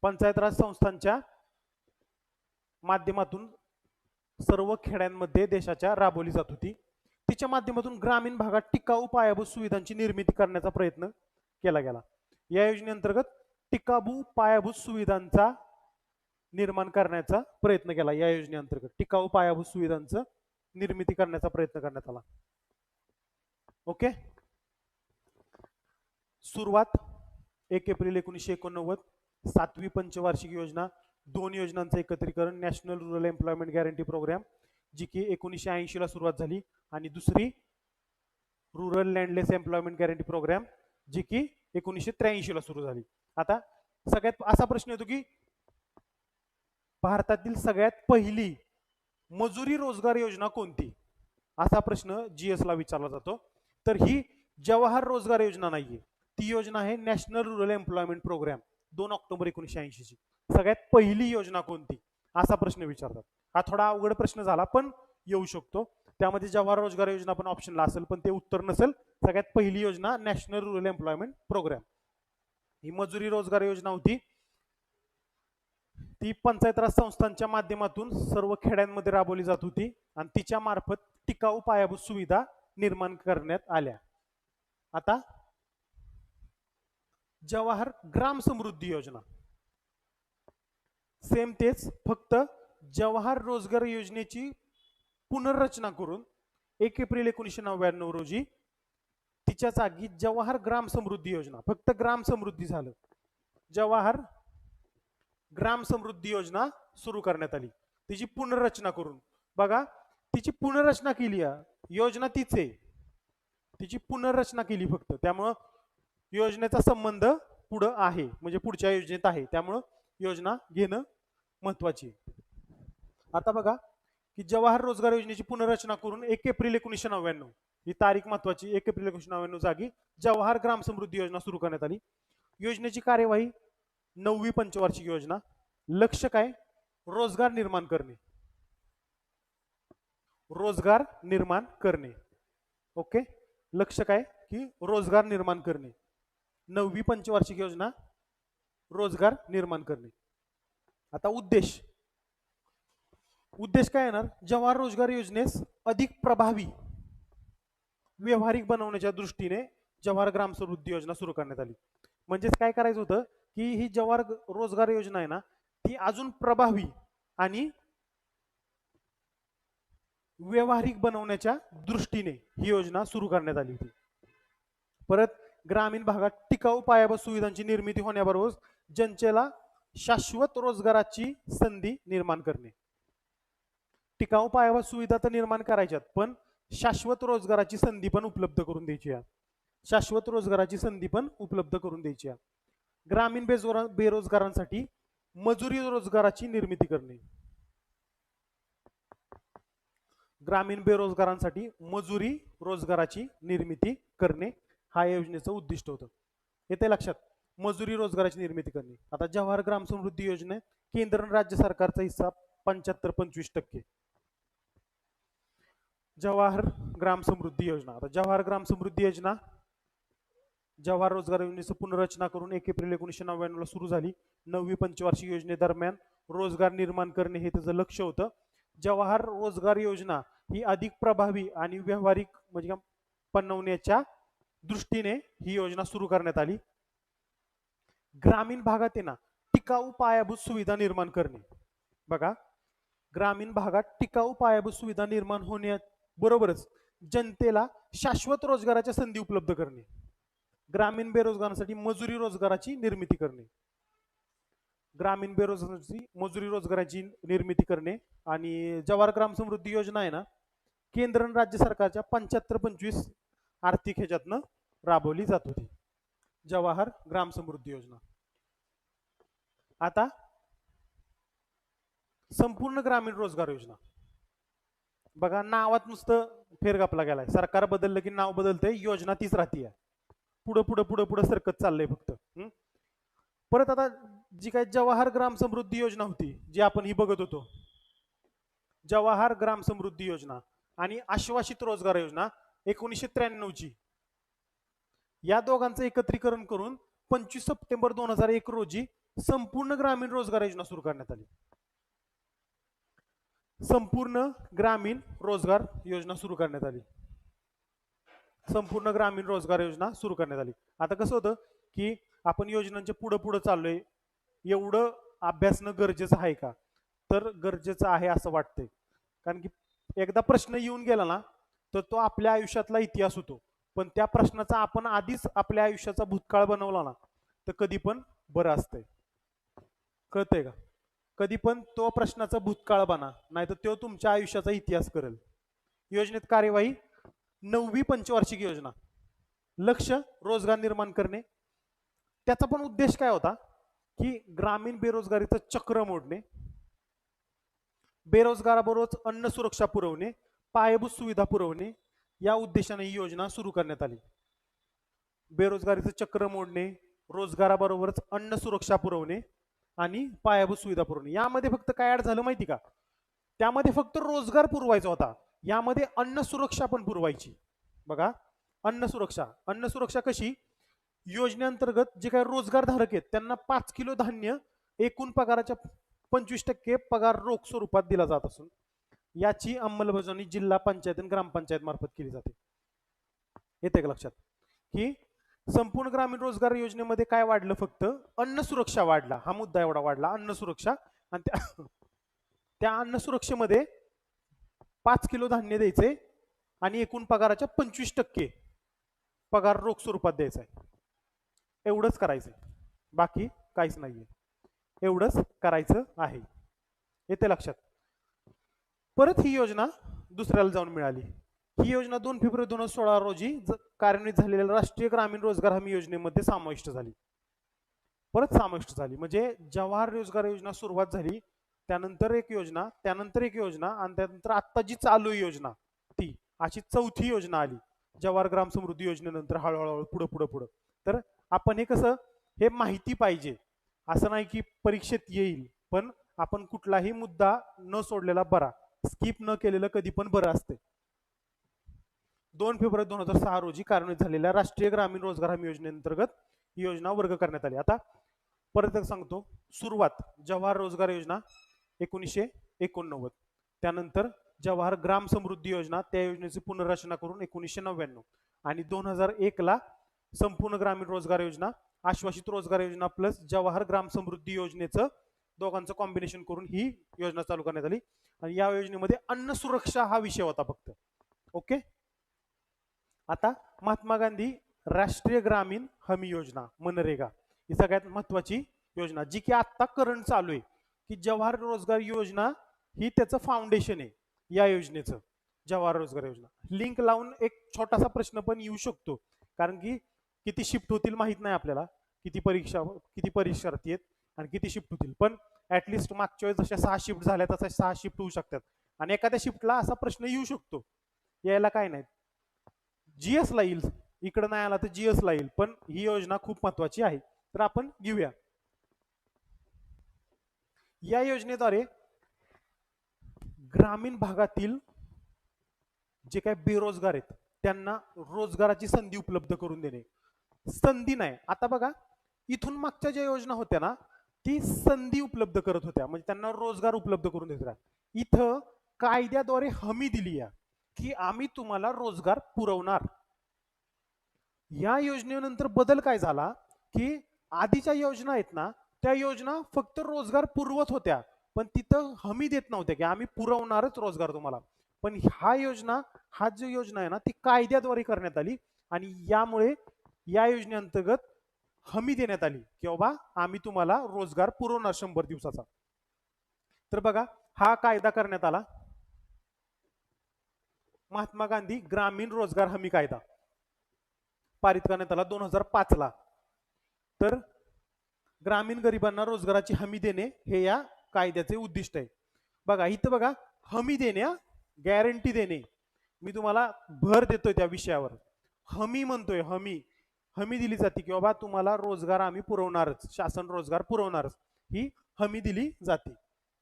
Speaker 1: पंचायत राज संस्थांच्या माध्यमातून सर्व खेड्यांमध्ये देशाच्या राबवली जात होती. तिच्या माध्यमातून ग्रामीण भागात टिकाऊ पायाभूत सुविधांची निर्मिती करण्याचा प्रयत्न केला गेला. या योजनेअंतर्गत टिकाऊ पायाभूत सुविधांचा निर्माण करण्याचा प्रयत्न केला. या योजनेअंतर्गत टिकाऊ पायाभूत सुविधांचं निर्मिती करण्याचा प्रयत्न करण्यात आला. ओके, सुरुवात 1 एप्रिल 1989. 7वी पंचवार्षिक योजना, 2 योजनांचं एकत्रीकरण, national rural employment guarantee programme जी की 1980 ला सुरुवात झाली, आणि दुसरी rural landless employment guarantee programme जी की 1983 ला सुरू झाली. आता सगळ्यात असा प्रश्न येतो की भारतातील सगळ्यात पहिली मजुरी रोजगार योजना कोणती, असा प्रश्न GS ला विचारला जातो. तर ही जवाहर रोजगार योजना नाहीये, ती योजना आहे national rural employment programme 2 October 1980 ची. सगळ्यात पहिली योजना कोणती असा प्रश्न विचारतात. हा थोडा अवघड प्रश्न झाला पण येऊ शकतो. त्यामध्ये जवाहर रोजगार योजना पण ऑप्शनला असेल पण ते उत्तर नसेल. सगळ्यात पहिली योजना नॅशनल रुरल एम्प्लॉयमेंट प्रोग्राम, ही मजुरी रोजगार योजना होती. ती पंचायत राज संस्थांच्या माध्यमातून सर्व खेड्यांमध्ये राबवली जात होती आणि तिच्या मार्फत टिकाऊ पायाभूत सुविधा निर्माण करण्यात आल्या. आता जवाहर ग्राम समृद्धी योजना, सेम तेच, फक्त जवाहर रोजगार योजनेची पुनर्रचना करून 1 एप्रिल 1999 रोजी तिच्या जागी जवाहर ग्राम समृद्धी योजना, फक्त ग्राम समृद्धी झालं, जवाहर ग्राम समृद्धी योजना सुरू करण्यात आली. तिची पुनर्रचना करून, बघा तिची पुनर्रचना केली, योजना तीच आहे, तिची पुनर्रचना केली फक्त. त्यामुळं योजनेचा संबंध पुढं आहे, म्हणजे पुढच्या योजनेत आहे, त्यामुळं योजना घेणं महत्वाची आहे. आता बघा की जवाहर रोजगार योजनेची पुनर्रचना करून 1 एप्रिल 1999 ही तारीख महत्वाची, 1 एप्रिल 1999 जागी जवाहर ग्राम समृद्धी योजना सुरू करण्यात आली. योजनेची कार्यवाही 9वी पंचवार्षिक योजना. लक्ष्य काय? रोजगार निर्माण करणे. रोजगार निर्माण करणे. ओके, लक्ष्य काय की रोजगार निर्माण करणे. 9वी पंचवार्षिक योजना रोजगार निर्माण करणे. आता उद्देश काय येणार? जवाहर रोजगार योजनेस अधिक प्रभावी व्यावहारिक बनवण्याच्या दृष्टीने जवाहर ग्राम समृद्धी योजना सुरू करण्यात आली. म्हणजेच काय करायचं होतं की ही जवाहर रोजगार योजना आहे ना, ती अजून प्रभावी आणि व्यावहारिक बनवण्याच्या दृष्टीने ही योजना सुरू करण्यात आली होती. परत ग्रामीण भागात टिकाऊ पायाभूत सुविधांची निर्मिती होण्याबरोबर जनतेला शाश्वत रोजगाराची संधी निर्माण करणे. टिकाऊ पायाभूत सुविधा तर निर्माण करायच्यात, पण शाश्वत रोजगाराची संधी पण उपलब्ध करून द्यायची आहे. शाश्वत रोजगाराची संधी पण उपलब्ध करून द्यायची आहे. ग्रामीण बेरोजगारांसाठी मजुरी रोजगाराची निर्मिती करणे. ग्रामीण बेरोजगारांसाठी मजुरी रोजगाराची निर्मिती करणे हा योजनेचं उद्दिष्ट होतं. येते लक्षात? मजुरी रोजगाराची निर्मिती करणे. आता जवाहर ग्राम समृद्धी योजनेत केंद्र आणि राज्य सरकारचा हिस्सा 75-25%. जवाहर ग्राम समृद्धी योजना. आता जवाहर ग्राम समृद्धी योजना जवाहर रोजगार योजनेची पुनर्रचना करून 1 एप्रिल 1999 सुरू झाली. 9वी पंचवार्षिक योजनेदरम्यान रोजगार निर्माण करणे हे त्याचं लक्ष्य होतं. जवाहर रोजगार योजना ही अधिक प्रभावी आणि व्यावहारिक म्हणजे बनवण्याच्या दृष्टीने ही योजना सुरू करण्यात आली. ग्रामीण भागात आहे ना टिकाऊ पायाभूत सुविधा निर्माण करणे. बघा, ग्रामीण भागात टिकाऊ पायाभूत सुविधा निर्माण होण्याबरोबरच जनतेला शाश्वत रोजगाराच्या संधी उपलब्ध करणे. ग्रामीण बेरोजगारांसाठी मजुरी रोजगाराची निर्मिती करणे. ग्रामीण बेरोजगारांची मजुरी रोजगाराची निर्मिती करणे. आणि जवाहर ग्राम समृद्धी योजना आहे ना, केंद्र आणि राज्य सरकारच्या 75-25 आर्थिक ह्याच्यातनं राबवली जात होती. जवाहर ग्राम समृद्धी योजना. आता संपूर्ण ग्रामीण रोजगार योजना. बघा, नावात नुसतं फेरगापला गेलाय. सरकार बदललं की नाव बदलतंय, योजना तीच राहतीये. पुढं पुढं पुढं पुढं सरकत चाललंय फक्त. परत आता जी काही जवाहर ग्राम समृद्धी योजना होती, जी आपण ही बघत होतो, जवाहर ग्राम समृद्धी योजना आणि आश्वासित रोजगार योजना 1993 ची, या दोघांचं एकत्रीकरण करून 25 सप्टेंबर 2001 रोजी संपूर्ण ग्रामीण रोजगार योजना सुरू करण्यात आली. संपूर्ण ग्रामीण रोजगार योजना सुरू करण्यात आली. संपूर्ण ग्रामीण रोजगार योजना सुरू करण्यात आली. आता कसं होतं की आपण योजनांच्या पुढे पुढे चाललोय, एवढं अभ्यासणं गरजेचं आहे का? तर गरजेचं आहे असं वाटतंय. कारण की एकदा प्रश्न येऊन गेला ना तर तो आपल्या आयुष्यातला इतिहास होतो. पण त्या प्रश्नाचा आपण आधीच आपल्या आयुष्याचा भूतकाळ बनवला ना तर कधी पण बरं असतंय. कळतंय का? कधी पण तो प्रश्नाचा भूतकाळ बना, नाहीतर तो तुमच्या आयुष्याचा इतिहास करेल. योजनेत कार्यवाही 9वी पंचवार्षिक योजना. लक्ष्य रोजगार निर्माण करणे. त्याचा पण उद्देश काय होता की ग्रामीण बेरोजगारीचं चक्र मोडणे, बेरोजगाराबरोबर अन्न सुरक्षा पुरवणे, पायाभूत सुविधा पुरवणे या उद्देशाने ही योजना सुरू करण्यात आली. बेरोजगारीचं चक्र मोडणे, रोजगाराबरोबरच अन्न सुरक्षा पुरवणे आणि पायाभूत सुविधा पुरवणे. यामध्ये फक्त काय ऍड झालं माहिती का? त्यामध्ये फक्त रोजगार पुरवायचा होता, यामध्ये अन्न सुरक्षा पण पुरवायची. बघा, अन्न सुरक्षा कशी? योजनेअंतर्गत जे काही रोजगार धारक आहेत त्यांना 5 किलो धान्य एकूण पगाराच्या 25% पगार रोख स्वरूपात दिला जात असून याची अंमलबजावणी जिल्हा पंचायत आणि ग्रामपंचायत मार्फत केली जाते. येते का लक्षात? की संपूर्ण ग्रामीण रोजगार योजनेमध्ये काय वाढलं? फक्त अन्न सुरक्षा वाढला. हा मुद्दा एवढा वाढला, अन्न सुरक्षा. आणि त्या अन्न सुरक्षेमध्ये 5 किलो धान्य द्यायचे आणि एकूण पगाराच्या 25% पगार रोख स्वरूपात द्यायचा आहे. एवढंच करायचंय, बाकी काहीच नाहीये. एवढंच करायचं आहे. येते लक्षात? परत ही योजना दुसऱ्याला जाऊन मिळाली. ही योजना 2 फेब्रुवारी 2016 रोजी कार्यान्वित झालेल्या राष्ट्रीय ग्रामीण रोजगार हमी योजनेमध्ये समाविष्ट झाली. परत समाविष्ट झाली. म्हणजे जवाहर रोजगार योजना सुरुवात झाली, त्यानंतर एक योजना, त्यानंतर एक योजना आणि त्यानंतर आता जी चालू योजना ती अशी चौथी योजना आली जवाहर ग्राम समृद्धी योजनेनंतर हळूहळू पुढे पुढे पुढे. तर आपण हे कसं हे माहिती पाहिजे, असं नाही की परीक्षेत येईल, पण आपण कुठलाही मुद्दा न सोडलेला बरा, स्किप न केलेलं कधी पण बरं असते. 2 फेब्रुवारी 2006 रोजी कार्यान्वित झालेल्या राष्ट्रीय ग्रामीण रोजगार हमी योजनेअंतर्गत ही योजना वर्ग करण्यात आली. आता परत सांगतो, सुरुवात जवाहर रोजगार योजना 1989, त्यानंतर जवाहर ग्राम समृद्धी योजना, त्या योजनेची पुनर्रचना करून 1999 आणि 2001 ला संपूर्ण ग्रामीण रोजगार योजना, आश्वासित रोजगार योजना प्लस जवाहर ग्राम समृद्धी योजनेचं दोघांचं कॉम्बिनेशन करून ही योजना चालू करण्यात आली. आणि या योजनेमध्ये अन्न सुरक्षा हा विषय होता फक्त. ओके. आता महात्मा गांधी राष्ट्रीय ग्रामीण हमी योजना मनरेगा ही सगळ्यात महत्वाची योजना, जी की आता करंट चालू आहे, की जवाहर रोजगार योजना ही त्याचं फाउंडेशन आहे या योजनेचं. जवाहर रोजगार योजना लिंक लावून एक छोटासा प्रश्न पण येऊ शकतो, कारण की किती शिफ्ट होतील माहित नाही आपल्याला, किती परीक्षार्थी आहेत आणि किती शिफ्ट होतील, पण ऍटलिस्ट मागच्या वेळेस जशा 6 शिफ्ट झाल्या तशा 6 शिफ्ट होऊ शकतात आणि एखाद्या शिफ्टला असा प्रश्न येऊ शकतो. यायला काय नाही, जीएस ला येईल, इकडे नाही आला तर जीएस ला येईल, पण ही योजना खूप महत्वाची आहे. तर आपण घेऊया. या योजनेद्वारे ग्रामीण भागातील जे काही बेरोजगार आहेत त्यांना रोजगाराची संधी उपलब्ध करून देणे. संधी नाही, आता बघा इथून मागच्या ज्या योजना होत्या ना, ती संधी उपलब्ध करत होत्या, म्हणजे त्यांना रोजगार उपलब्ध करून देत होत्या. इथं कायद्याद्वारे हमी दिली आहे की आम्ही तुम्हाला रोजगार पुरवणार. या योजनेनंतर बदल काय झाला, की आधीच्या योजना आहेत ना, त्या योजना फक्त रोजगार पुरवत होत्या, पण तिथं हमी देत नव्हत्या की आम्ही पुरवणारच रोजगार तुम्हाला. पण हा जो योजना आहे ना, ती कायद्याद्वारे करण्यात आली आणि यामुळे या योजनेअंतर्गत हमी देण्यात आली की बाबा आम्ही तुम्हाला रोजगार पुरवणार 100 दिवसाचा. तर बघा हा कायदा करण्यात आला, महात्मा गांधी ग्रामीण रोजगार हमी कायदा पारित करण्यात आला 2005 ला. तर ग्रामीण गरिबांना रोजगाराची हमी देणे हे या कायद्याचे उद्दिष्ट आहे. बघा इथं बघा, हमी देणे, गॅरंटी देणे, मी तुम्हाला भर देतोय त्या विषयावर. हमी म्हणतोय, हमी हमी दिली जाते की बाबा तुम्हाला रोजगार आम्ही पुरवणारच, शासन रोजगार पुरवणारच, ही हमी दिली जाते.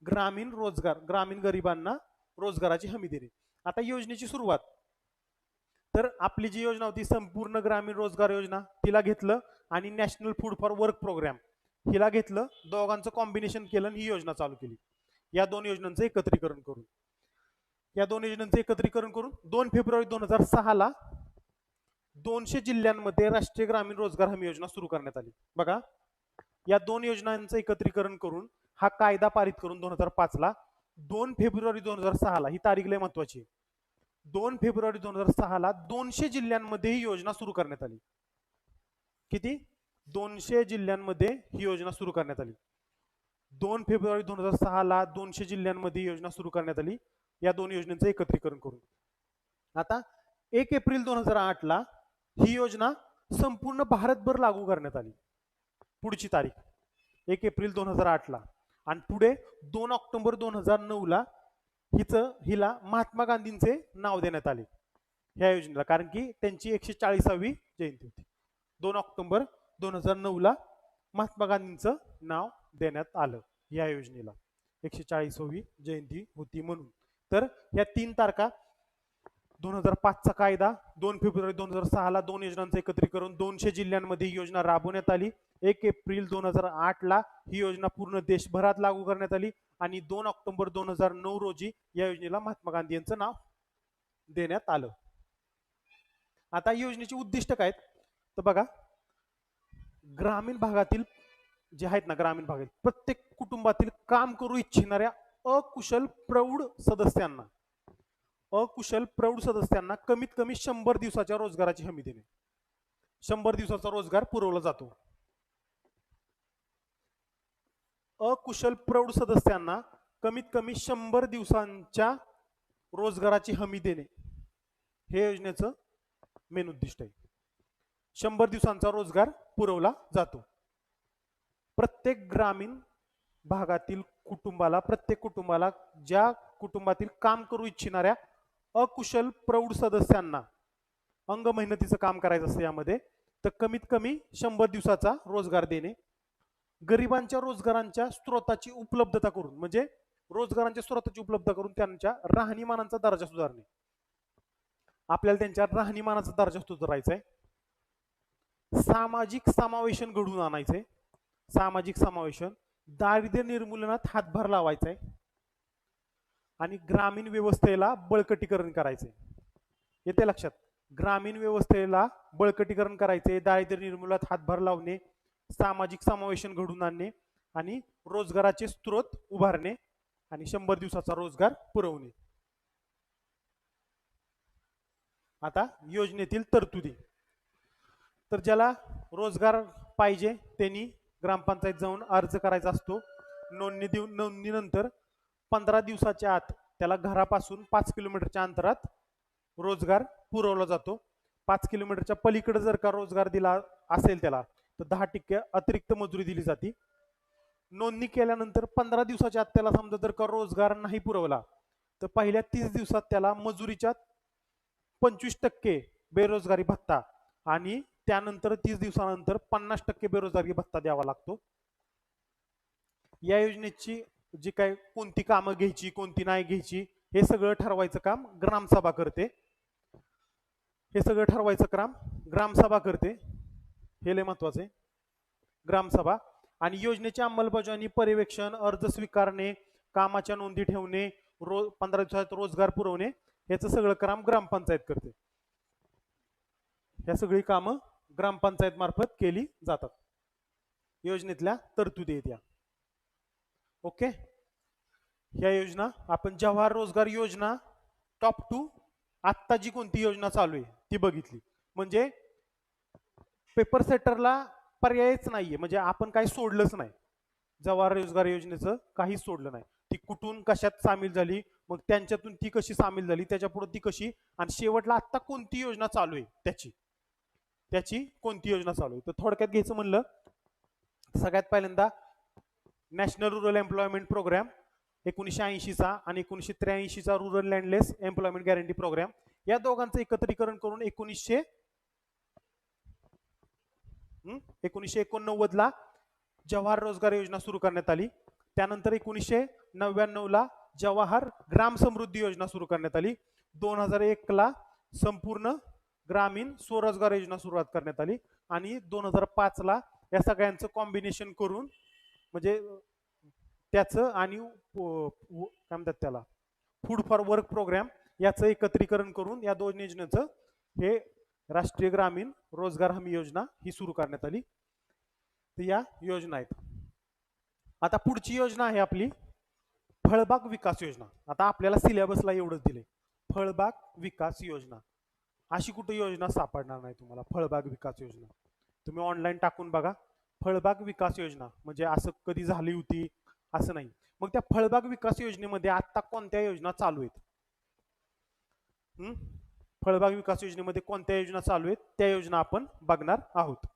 Speaker 1: ग्रामीण गरिबांना रोजगाराची हमी देणे. आता योजनेची सुरुवात, तर आपली जी योजना होती संपूर्ण ग्रामीण रोजगार योजना, तिला घेतलं आणि national food for work program हिला घेतलं, दोघांचं कॉम्बिनेशन केलं आणि ही योजना चालू केली. या दोन योजनांचं एकत्रीकरण करून 2 फेब्रुवारी 2006 ला 200 जिल्ह्यांमध्ये राष्ट्रीय ग्रामीण रोजगार हमी योजना सुरू करण्यात आली. बघा या दोन योजनांचं एकत्रीकरण करून हा कायदा पारित करून 2005 ला 2 फेब्रुवारी 2006 ला, ही तारीख लय महत्वाची, 2 फेब्रुवारी 2006 ला 200 जिल्ह्यांमध्ये ही योजना सुरू करण्यात आली. किती? 200 जिल्ह्यांमध्ये ही योजना सुरू करण्यात आली. 2 फेब्रुवारी 2006 ला 200 जिल्ह्यांमध्ये योजना सुरू करण्यात आली या दोन योजनांचं एकत्रीकरण करून. आता 1 एप्रिल 2008 ला ही योजना संपूर्ण भारतभर लागू करण्यात आली. पुढची तारीख 1 एप्रिल 2008 ला, आणि पुढे 2 ऑक्टोबर 2009 ला हिला महात्मा गांधींचे नाव देण्यात आले ह्या योजनेला, कारण की त्यांची 140वी जयंती होती. 2 ऑक्टोबर 2009 ला महात्मा गांधींचं नाव देण्यात आलं या योजनेला, 140वी जयंती होती म्हणून. तर या 3 तारखा 2005 चा कायदा, 2 फेब्रुवारी 2006 ला 2 योजनांचं एकत्रीकरण, 200 जिल्ह्यांमध्ये ही योजना राबवण्यात आली. 1 एप्रिल 2008 ला ही योजना पूर्ण देशभरात लागू करण्यात आली आणि 2 ऑक्टोबर 2009 रोजी या योजनेला महात्मा गांधी यांचं नाव देण्यात आलं. आता योजनेची उद्दिष्ट काय, तर बघा ग्रामीण भागातील जे आहेत ना, ग्रामीण भागातील प्रत्येक कुटुंबातील काम करू इच्छिणाऱ्या अकुशल प्रौढ सदस्यांना कमीत कमी 100 दिवसाच्या रोजगाराची हमी देणे. 100 दिवसाचा रोजगार पुरवला जातो. अकुशल प्रौढ सदस्यांना कमीत कमी 100 दिवसांच्या रोजगाराची हमी देणे हे योजनेचं मेन उद्दिष्ट आहे. 100 दिवसांचा रोजगार पुरवला जातो. प्रत्येक ग्रामीण भागातील कुटुंबाला, प्रत्येक कुटुंबाला, ज्या कुटुंबातील काम करू इच्छिणाऱ्या अकुशल प्रौढ सदस्यांना अंग मेहनतीचं काम करायचं असतं यामध्ये, तर कमीत कमी 100 दिवसाचा रोजगार देणे, गरिबांच्या रोजगारांच्या स्रोताची उपलब्धता करून, म्हणजे रोजगारांच्या स्रोताची उपलब्धता करून त्यांच्या राहणीमानाचा दर्जा सुधारणे. आपल्याला त्यांच्या राहणीमानाचा दर्जा सुधारायचा आहे. सामाजिक समावेशन घडवून आणायचंय. सामाजिक समावेशन, दारिद्र्य निर्मूलनात हातभार लावायचा आहे आणि ग्रामीण व्यवस्थेला बळकटीकरण करायचंय. येते लक्षात? ग्रामीण व्यवस्थेला बळकटीकरण करायचे, दारिद्र्य निर्मूलनात हातभार लावणे, सामाजिक समावेशन घडवून आणणे आणि रोजगाराचे स्रोत उभारणे आणि 100 दिवसाचा रोजगार पुरवणे. आता योजनेतील तरतुदी. तर ज्याला रोजगार पाहिजे त्यांनी ग्रामपंचायत जाऊन अर्ज करायचा असतो. नोंदणीनंतर 15 दिवसाच्या आत त्याला घरापासून 5 किलोमीटरच्या अंतरात रोजगार पुरवला जातो. 5 किलोमीटरच्या पलीकडे जर का रोजगार दिला असेल त्याला तर 10% अतिरिक्त मजुरी दिली जाते. नोंदणी केल्यानंतर 15 दिवसाच्या आत त्याला समजा जर का रोजगार नाही पुरवला तर पहिल्या 30 दिवसात त्याला मजुरीच्या 25% बेरोजगारी भत्ता आणि त्यानंतर 30 दिवसानंतर 50% बेरोजगारी भत्ता द्यावा लागतो. या योजनेची जी काय कोणती कामं घ्यायची कोणती नाही घ्यायची हे सगळं ठरवायचं काम ग्रामसभा करते. हे सगळं ठरवायचं काम ग्रामसभा करते. हे लय महत्वाचं आहे. ग्रामसभा आणि योजनेची अंमलबजावणी, पर्यवेक्षण, अर्ज स्वीकारणे, कामाच्या नोंदी ठेवणे, 15 दिवसात रोजगार पुरवणे याचं सगळं काम ग्रामपंचायत करते. या सगळी कामं ग्रामपंचायत मार्फत केली जातात. योजनेतल्या तरतुदी आहेत या. ओके. ह्या योजना आपण जवाहर रोजगार योजना टॉप 2 आत्ता जी कोणती योजना चालू आहे ती बघितली. म्हणजे पेपर सेटरला पर्यायच नाहीये, म्हणजे आपण काही सोडलंच नाही. जवाहर रोजगार योजनेचं काहीच सोडलं नाही. ती कुठून कशात सामील झाली, मग त्यांच्यातून ती कशी सामील झाली, त्याच्या पुढे ती कशी, आणि शेवटला आत्ता कोणती योजना चालू आहे त्याची कोणती योजना चालू आहे. तर थोडक्यात घ्यायचं म्हणलं सगळ्यात पहिल्यांदा नॅशनल रूरल एम्प्लॉयमेंट प्रोग्राम 1980चा आणि 1983चा रूरल लँडलेस एम्प्लॉयमेंट गॅरंटी प्रोग्राम, या दोघांचं एकत्रीकरण करून 1989 ला जवाहर रोजगार योजना सुरू करण्यात आली. त्यानंतर 1999 ला जवाहर ग्राम समृद्धी योजना सुरू करण्यात आली. 2001 ला संपूर्ण ग्रामीण स्वरोजगार योजना सुरुवात करण्यात आली आणि 2005 ला या सगळ्यांचं कॉम्बिनेशन करून, म्हणजे त्याचं आणि काय म्हणतात त्याला फूड फॉर वर्क प्रोग्राम याचं एकत्रीकरण करून या दोन योजनेचं हे राष्ट्रीय ग्रामीण रोजगार हमी योजना ही सुरू करण्यात आली. तर या योजना आहेत. आता पुढची योजना आहे आपली फळबाग विकास योजना. आता आपल्याला सिलेबसला एवढंच दिले, फळबाग विकास योजना. अशी कुठे योजना सापडणार नाही तुम्हाला. फळबाग विकास योजना तुम्ही ऑनलाईन टाकून बघा. फळबाग विकास योजना म्हणजे असं कधी झाली होती असं नाही. मग त्या फळबाग विकास योजनेमध्ये आता कोणत्या योजना चालू आहेत, फळबाग विकास योजनेमध्ये कोणत्या योजना चालू आहेत त्या योजना आपण बघणार आहोत.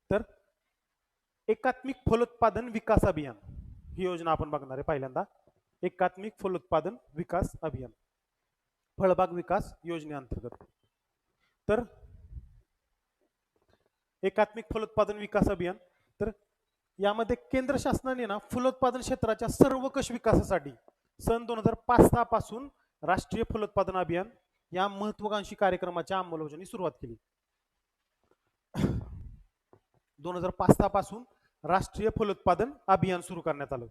Speaker 1: तर एकात्मिक फलोत्पादन विकास अभियान ही योजना आपण बघणार आहे पहिल्यांदा. एकात्मिक फलोत्पादन विकास अभियान फळबाग विकास योजनेअंतर्गत. तर एकात्मिक फलोत्पादन विकास अभियान, तर यामध्ये केंद्र शासनाने ना फलोत्पादन क्षेत्राच्या सर्वकष विकासासाठी सन 2005-06 पासून राष्ट्रीय फलोत्पादन अभियान या महत्वाकांक्षी कार्यक्रमाच्या अंमलबजावणी सुरुवात केली. 2005-06 पासून राष्ट्रीय फलोत्पादन अभियान सुरू करण्यात आलं.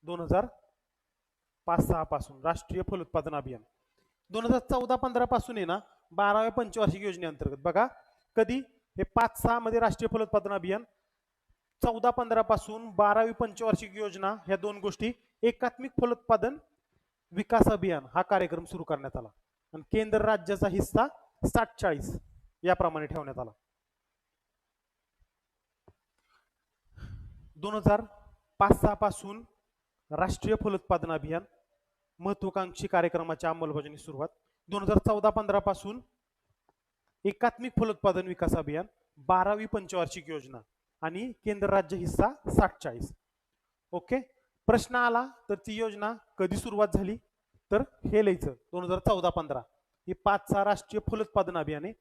Speaker 1: 2005-06 पासून राष्ट्रीय फलोत्पादन अभियान. 2014-15 पासून आहे ना 12व्या पंचवार्षिक योजनेअंतर्गत बघा कधी हे 5-6 मध्ये राष्ट्रीय फलोत्पादन अभियान, 14-15 पासून 12वी पंचवार्षिक योजना, ह्या दोन गोष्टी एकात्मिक फलोत्पादन विकास अभियान हा कार्यक्रम सुरू करण्यात आला आणि केंद्र राज्याचा हिस्सा 60-40 याप्रमाणे ठेवण्यात आला. 2005-06 पासून राष्ट्रीय फलोत्पादन अभियान महत्वाकांक्षी कार्यक्रमाच्या अंमलबजावणी सुरुवात. 2014-15 पासून एकात्मिक फलोत्पादन विकास अभियान, 12वी पंचवार्षिक योजना आणि केंद्र राज्य हिस्सा 60-40. ओके. प्रश्न आला तर ती योजना कधी सुरुवात झाली, तर हे लिहायचं 2014-15. ही 5 राष्ट्रीय फलोत्पादन अभियान आहे.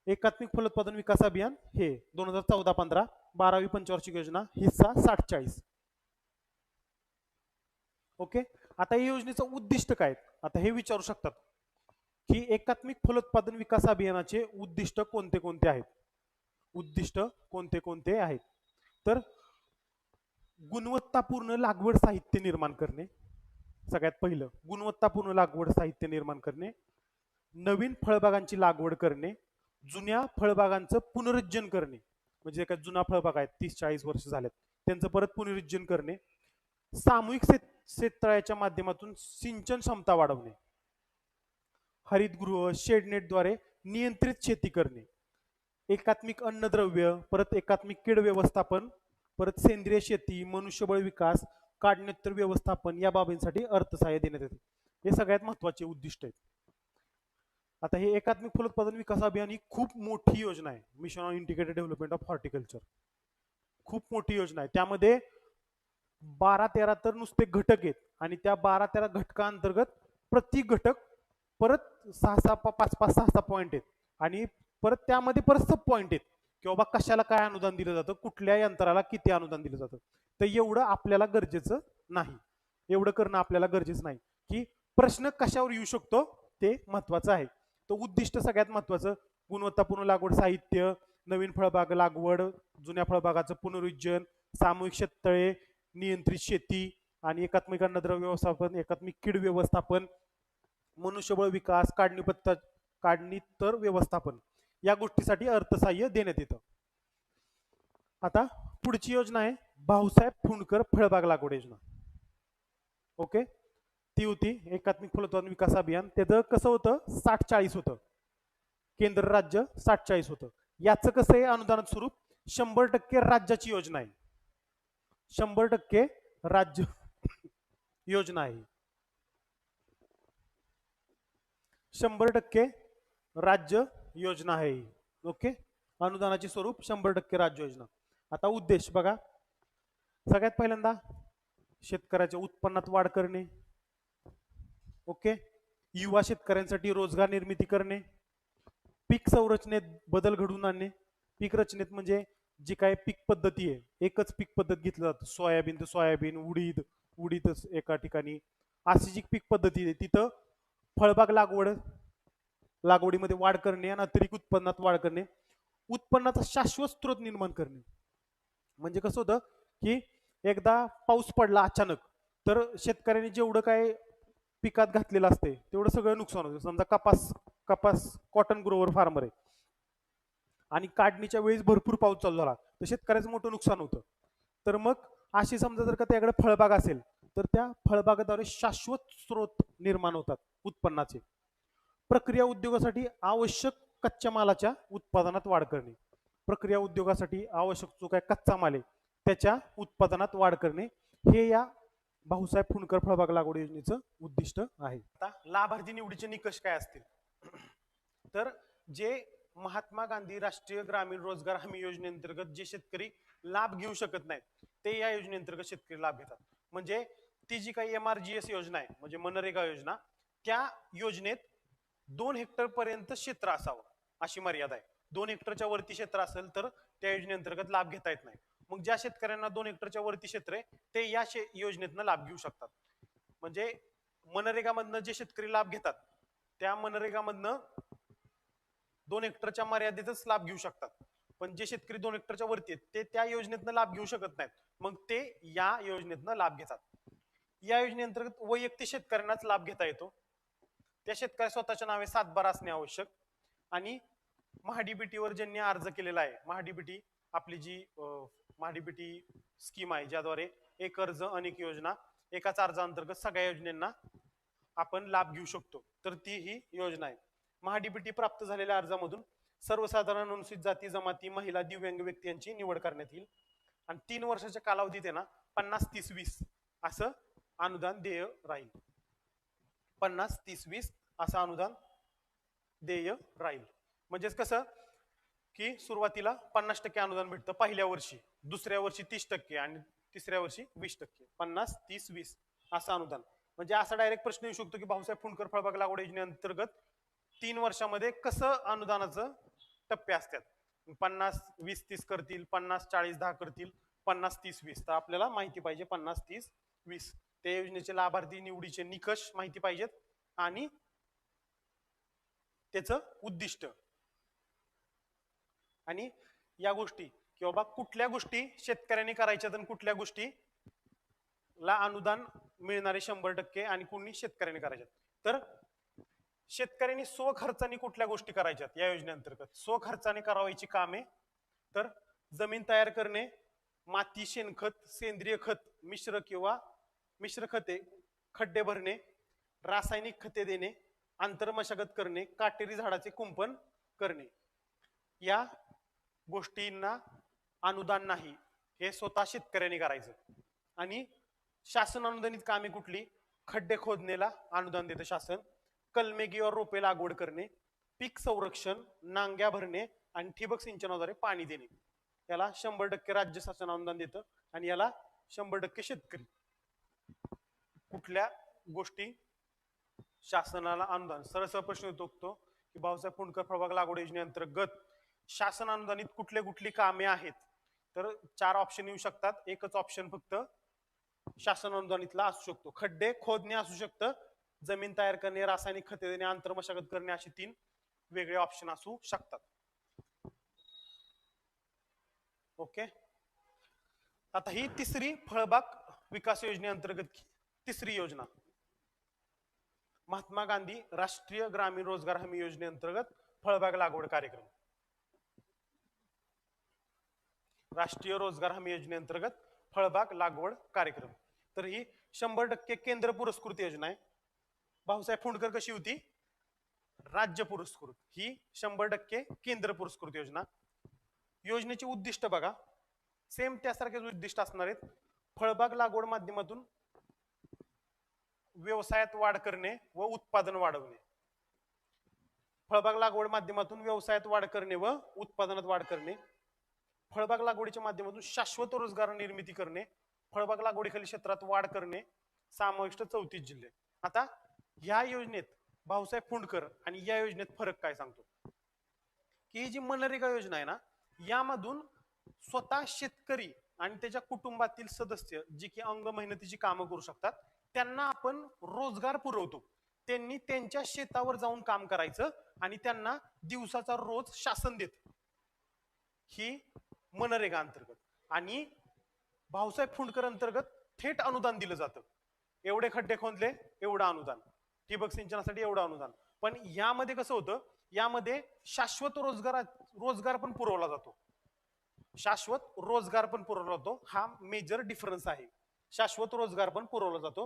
Speaker 1: एकात्मिक फलोत्पादन विकास अभियान हे 2014-15. 12वी पंचवार्षिक योजना हिस्सा 60-40. ओके. आता या योजनेचं उद्दिष्ट काय? आता हे विचारू शकतात की एकात्मिक फलोत्पादन विकास अभियानाचे उद्दिष्ट कोणते कोणते आहेत. उद्दिष्ट कोणते कोणते आहेत, तर गुणवत्तापूर्ण लागवड साहित्य निर्माण करणे. सगळ्यात पहिलं गुणवत्तापूर्ण लागवड साहित्य निर्माण करणे, नवीन फळबागांची लागवड करणे, जुन्या फळबागांचं पुनरुज्जीवन करणे, म्हणजे काय जुना फळबाग आहेत 30-40 वर्ष झालेत त्यांचं परत पुनरुज्जीवन करणे, सामूहिक शेततळ्याच्या माध्यमातून सिंचन क्षमता वाढवणे, हरितगृह शेडनेटद्वारे नियंत्रित शेती करणे, एकात्मिक अन्नद्रव्य, परत एकात्मिक कीड व्यवस्थापन, परत सेंद्रिय शेती, मनुष्यबळ विकास, काढणोत्तर व्यवस्थापन या बाबींसाठी अर्थसहाय्य देण्यात येते. हे सगळ्यात महत्वाचे उद्दिष्ट आहेत. आता हे एकात्मिक फलोत्पादन विकास अभियान ही खूप मोठी योजना आहे. Mission on integrated development of horticulture खूप मोठी योजना आहे. त्यामध्ये 12-13 तर नुसते घटक आहेत आणि त्या 12-13 घटकांतर्गत प्रति घटक परत 6-6 5-5 6-6 पॉईंट आहेत आणि परत त्यामध्ये परत सब पॉईंट आहेत की बाबा कशाला काय अनुदान दिलं जातं, कुठल्या यंत्राला किती अनुदान दिलं जातं. तर एवढं आपल्याला गरजेचं नाही, एवढं करणं आपल्याला गरजेचं नाही. की प्रश्न कशावर येऊ शकतो ते महत्वाचं आहे. तो उद्दिष्ट सगळ्यात महत्वाचं, गुणवत्तापूर्ण लागवड साहित्य, नवीन फळबाग लागवड, जुन्या फळबागाचं पुनरुज्जीवन, सामूहिक शेततळे, नियंत्रित शेती आणि एकात्मिक अन्नद्रव्य व्यवस्थापन, एकात्मिक कीड व्यवस्थापन, मनुष्यबळ विकास, काढणीतर व्यवस्थापन या गोष्टीसाठी अर्थसहाय्य देण्यात येतं. आता पुढची योजना आहे भाऊसाहेब फुंडकर फळबाग लागवड योजना. ओके. ती होती एकात्मिक फलोत्पादन विकास अभियान. त्याचं कसं होतं 60-40 होतं, केंद्र राज्य 60-40 होतं. याचं कसं आहे अनुदानात स्वरूप 100% राज्याची योजना आहे. 100% राज्य योजना आहे. 100% राज्य योजना आहे. ओके. अनुदानाचे स्वरूप 100% राज्य योजना. आता उद्देश बघा, सगळ्यात पहिल्यांदा शेतकऱ्याच्या उत्पन्नात वाढ करणे. ओके. युवा शेतकऱ्यांसाठी रोजगार निर्मिती करणे, पीक संरचनेत बदल घडवून आणणे. पीक रचनेत म्हणजे जी काय पीक पद्धती आहे, एकच पीक पद्धत घेतलं जातं, सोयाबीन तर सोयाबीन, उडीदच एका ठिकाणी, अशी जी पीक पद्धती आहे तिथं फळबाग लागवडीमध्ये वाढ करणे आणि अतिरिक्त उत्पन्नात वाढ करणे, उत्पन्नाचा शाश्वत स्रोत निर्माण करणे. म्हणजे कसं होतं की एकदा पाऊस पडला अचानक तर शेतकऱ्यांनी जेवढं काय पिकात घातलेलं असते तेवढं सगळं नुकसान होतं. समजा कपास कॉटन ग्रोवर फार्मर आहे आणि काढणीच्या वेळेस भरपूर पाऊस चालू झाला तर शेतकऱ्याचं मोठं नुकसान होतं. तर मग अशी समजा जर का त्याकडे फळबाग असेल तर त्या फळबागाद्वारे शाश्वत स्रोत निर्माण होतात उत्पन्नाचे. प्रक्रिया उद्योगासाठी आवश्यक कच्च्या मालाच्या उत्पादनात वाढ करणे. प्रक्रिया उद्योगासाठी आवश्यक जो काय कच्चा माल आहे त्याच्या उत्पादनात वाढ करणे हे या भाऊसाहेब फुंडकर फळबाग लागवड योजनेचं उद्दिष्ट आहे. आता लाभार्थी निवडीचे निकष काय असतील, तर जे महात्मा गांधी राष्ट्रीय ग्रामीण रोजगार हमी योजनेअंतर्गत जे शेतकरी लाभ घेऊ शकत नाहीत ते या योजनेअंतर्गत शेतकरी लाभ घेतात. म्हणजे ती जी काही MRGS योजना आहे म्हणजे मनरेगा योजना, त्या योजनेत 2 हेक्टर पर्यंत क्षेत्र असावं अशी मर्यादा आहे. 2 हेक्टरच्या वरती क्षेत्र असेल तर त्या योजनेअंतर्गत लाभ घेता येत नाही. मग ज्या शेतकऱ्यांना 2 हेक्टरच्या वरती क्षेत्र आहे ते या योजनेतनं लाभ घेऊ शकतात. म्हणजे मनरेगामधनं जे शेतकरी लाभ घेतात त्या मनरेगामधनं 2 हेक्टरच्या मर्यादेतच लाभ घेऊ शकतात. पण जे शेतकरी 2 हेक्टरच्या वरती आहेत ते त्या योजनेतनं लाभ घेऊ शकत नाहीत, मग ते या योजनेतनं लाभ घेतात. या योजनेअंतर्गत वैयक्तिक शेतकऱ्यांनाच लाभ घेता येतो. त्या शेतकऱ्या स्वतःच्या नावे सातबारा असणे आवश्यक आणि महाडीबीटीवर ज्यांनी अर्ज केलेला आहे, महाडीबीटी आपली जी महाडीबीटी स्कीम आहे ज्याद्वारे एक अर्ज अनेक योजना, एकाच अर्जाअंतर्गत सगळ्या योजनांना आपण लाभ घेऊ शकतो, तर ती ही योजना आहे. महाडीबीटी प्राप्त झालेल्या अर्जामधून सर्वसाधारण अनुसूचित जाती जमाती महिला दिव्यांग व्यक्ती यांची निवड करण्यात येईल आणि 3 वर्षाच्या कालावधीत आहे ना 50-30-20 असं अनुदान देय राहील. 50-30-20 असं अनुदान देय राहील. म्हणजेच कसं की सुरुवातीला 50% अनुदान भेटतं पहिल्या वर्षी, दुसऱ्या वर्षी 30% आणि तिसऱ्या वर्षी 20%. 50-30-20 असं अनुदान. म्हणजे असा डायरेक्ट प्रश्न येऊ शकतो की भाऊसाहेब फुंडकर फळबाग लागवड योजनेअंतर्गत 3 वर्षामध्ये कसं अनुदानाचं टप्पे असतात. 50-20-30 करतील, 50-40-10 करतील, 50-30-20. तर आपल्याला माहिती पाहिजे 50-30-20. त्या योजनेचे लाभार्थी निवडीचे निकष माहिती पाहिजेत आणि त्याचं उद्दिष्ट आणि या गोष्टी की बाबा कुठल्या गोष्टी शेतकऱ्यांनी करायच्यात आणि कुठल्या गोष्टी ला अनुदान मिळणारे 100% आणि कोणी शेतकऱ्यांनी करायच्यात. तर शेतकऱ्यांनी स्वखर्चाने कुठल्या गोष्टी करायच्यात या योजनेअंतर्गत स्वखर्चाने करावायची कामे. तर जमीन तयार करणे, माती शेणखत सेंद्रिय खत मिश्र किंवा मिश्र खते खड्डे भरणे, रासायनिक खते देणे, आंतरमशागत करणे, काटेरी झाडाचे कुंपण करणे. या गोष्टींना अनुदान नाही, हे स्वतः शेतकऱ्यांनी करायचं. आणि शासन अनुदानित कामे कुठली? खड्डे खोदणेला अनुदान देतं शासन, कलमे किंवा रोपे लागवड करणे, पीक संरक्षण, नांग्या भरणे आणि ठिबक सिंचनाद्वारे पाणी देणे. याला 100% राज्य शासन अनुदान देतं आणि याला 100% शेतकरी. कुठल्या गोष्टी शासनाला अनुदान? सरळ प्रश्न येतो की भाऊसाहेब फुंडकर फळबाग लागवड योजनेअंतर्गत शासन अनुदानित कुठली कामे आहेत? तर 4 ऑप्शन येऊ शकतात. एकच ऑप्शन फक्त शासन अनुदानितला असू शकतो. खड्डे खोदणे असू शकतं, जमीन तयार करणे, रासायनिक खते देणे, आंतरमशागत करणे, अशी 3 वेगळे ऑप्शन असू शकतात. ओके. आता ही तिसरी फळबाग विकास योजनेअंतर्गत तिसरी योजना महात्मा गांधी राष्ट्रीय ग्रामीण रोजगार हमी योजनेअंतर्गत फळबाग लागवड कार्यक्रम. राष्ट्रीय रोजगार हमी योजनेअंतर्गत फळबाग लागवड कार्यक्रम. तर ही 100% केंद्र पुरस्कृत योजना आहे. भाऊसाहेब फुंडकर कशी होती? राज्य पुरस्कृत. ही 100% केंद्र पुरस्कृत योजना. योजनेचे उद्दिष्ट बघा, सेम त्यासारखेच उद्दिष्ट असणार आहेत. फळबाग लागवड माध्यमातून व्यवसायात वाढ करणे व उत्पादन वाढवणे. फळबाग लागवड माध्यमातून व्यवसायात वाढ करणे व उत्पादनात वाढ करणे. फळबाग लागवडीच्या माध्यमातून शाश्वत रोजगार निर्मिती करणे. फळबाग लागवडीखाली क्षेत्रात वाढ करणे. समाविष्ट 34 जिल्हे. आता या योजनेत भाऊसाहेब फुंडकर आणि या योजनेत फरक काय सांगतो की ही जी मनरेगा योजना आहे ना, यामधून स्वतः शेतकरी आणि त्याच्या कुटुंबातील सदस्य जे की अंग मेहनतीची कामं करू शकतात त्यांना आपण रोजगार पुरवतो. त्यांनी त्यांच्या शेतावर जाऊन काम करायचं आणि त्यांना दिवसाचा रोज शासन देत. ही मनरेगा अंतर्गत. आणि भाऊसाहेब फुंडकर अंतर्गत थेट अनुदान दिलं जातं. एवढे खड्डे खोदले एवढं अनुदान, ठिबक सिंचनासाठी एवढं अनुदान. पण यामध्ये कसं होतं, यामध्ये शाश्वत रोजगार पण पुरवला जातो. शाश्वत रोजगार पण पुरवला जातो. हा मेजर डिफरन्स आहे. शाश्वत रोजगार पण पुरवला जातो.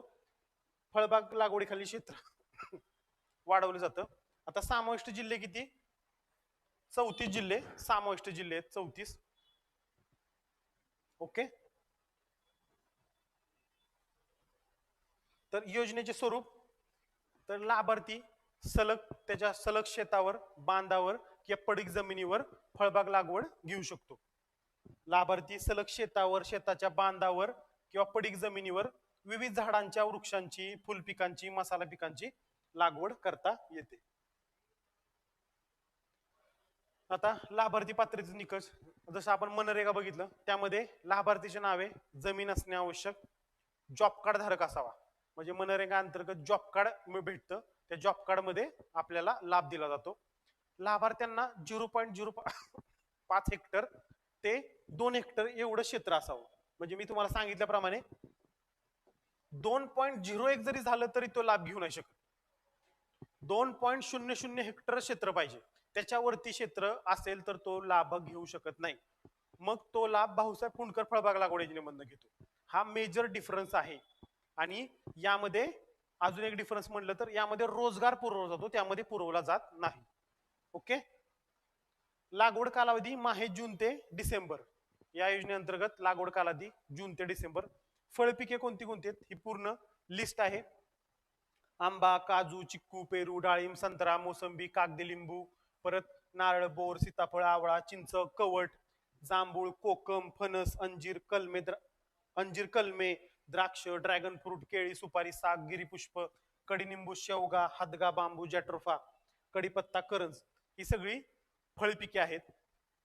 Speaker 1: फळबाग लागवडीखाली क्षेत्र वाढवलं जातं. आता समाविष्ट जिल्हे किती? 34 जिल्हे समाविष्ट जिल्हे आहेत, 34. ओके. तर योजनेचे स्वरूप, तर लाभार्थी सलग त्याच्या सलग शेतावर, बांधावर किंवा पडीक जमिनीवर फळबाग लागवड घेऊ शकतो. लाभार्थी सलग शेतावर, शेताच्या बांधावर किंवा पडीक जमिनीवर विविध झाडांच्या, वृक्षांची, फुलपिकांची, मसाला पिकांची लागवड करता येते. आता लाभार्थी पात्रतेचे निकष, जसं आपण मनरेगा बघितलं त्यामध्ये लाभार्थीचे नावे, जमीन असणे आवश्यक, जॉब कार्ड धारक असावा. म्हणजे मनरेगा अंतर्गत जॉब कार्ड भेटतं, त्या जॉब कार्ड मध्ये आपल्याला लाभ दिला जातो. लाभार्थ्यांना 0.05 हेक्टर ते 2 हेक्टर एवढं क्षेत्र असावं. म्हणजे मी तुम्हाला सांगितल्याप्रमाणे 2.01 जरी झालं तरी तो लाभ घेऊ नाही शकत. 2.00 हेक्टर क्षेत्र पाहिजे. त्याच्यावरती क्षेत्र असेल तर तो लाभ घेऊ शकत नाही. मग तो लाभ भाऊसाहेब फुंडकर फळबाग लागवड योजनेमधून घेतो. हा मेजर डिफरन्स आहे. आणि यामध्ये अजून एक डिफरन्स म्हटलं तर यामध्ये रोजगार पुरवला जातो, त्यामध्ये पुरवला जात नाही. ओके. लागवड कालावधी माहे जून ते डिसेंबर. या योजनेअंतर्गत लागवड कालावधी जून ते डिसेंबर. फळपिके कोणती कोणती आहेत ही पूर्ण लिस्ट आहे. आंबा, काजू, चिक्कू, पेरू, डाळिंब, संत्रा, मोसंबी, कागदी लिंबू, परत नारळ, बोर, सीताफळ, आवळा, चिंच, कवट, जांभूळ, कोकम, फणस, अंजीर, कलमे, द्राक्ष, ड्रॅगन फ्रूट, केळी, सुपारी, साग, गिरीपुष्प, कडीनिंबू, शेवगा, हादगा, बांबू, जॅट्रोफा, कडीपत्ता, करंज ही सगळी फळपिके आहेत.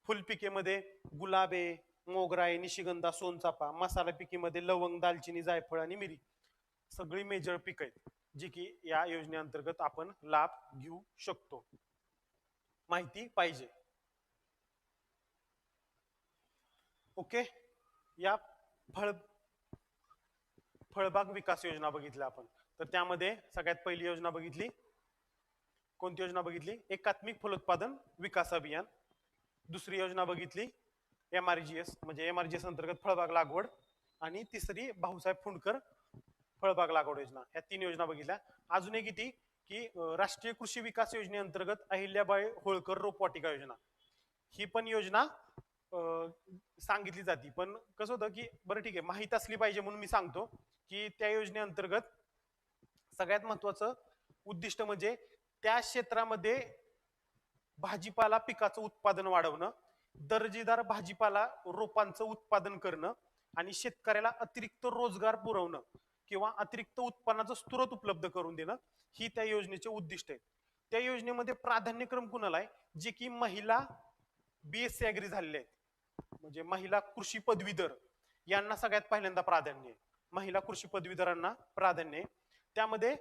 Speaker 1: फुलपिकेमध्ये गुलाबे, मोगराई, निशिगंधा, सोनचाफा. मसाला पिकीमध्ये लवंग, दालचिनी, जायफळ आणि मिरी सगळी मेजर पीक आहेत जी की या योजनेअंतर्गत आपण लाभ घेऊ शकतो. माहिती पाहिजे. ओके. या फळ फळबाग विकास योजना बघितल्या आपण. तर त्यामध्ये सगळ्यात पहिली योजना बघितली, कोणती योजना बघितली? एकात्मिक फलोत्पादन विकास अभियान. दुसरी योजना बघितली MRGS म्हणजे MRGS अंतर्गत फळबाग लागवड. आणि तिसरी भाऊसाहेब फुंडकर फळबाग लागवड योजना. या 3 योजना बघितल्या. अजून एक किती की राष्ट्रीय कृषी विकास योजनेअंतर्गत अहिल्याबाई होळकर रोपवाटिका योजना. ही पण योजना सांगितली जाते. पण कसं होतं की बरं ठीक आहे, माहित असली पाहिजे म्हणून मी सांगतो की त्या योजनेअंतर्गत सगळ्यात महत्वाचं उद्दिष्ट म्हणजे त्या क्षेत्रामध्ये भाजीपाला पिकाचं उत्पादन वाढवणं, दर्जेदार भाजीपाला रोपांचं उत्पादन करणं आणि शेतकऱ्याला अतिरिक्त रोजगार पुरवणं किंवा अतिरिक्त उत्पन्नाचा स्रोत उपलब्ध करून देणं ही त्या योजनेचे उद्दिष्ट आहे. त्या योजनेमध्ये प्राधान्यक्रम कुणाला आहे? जे की महिला BSc ऍग्री झालेले आहेत, म्हणजे महिला कृषी पदवीधर यांना सगळ्यात पहिल्यांदा प्राधान्य आहे. महिला कृषी पदवीधरांना प्राधान्य आहे. त्यामध्ये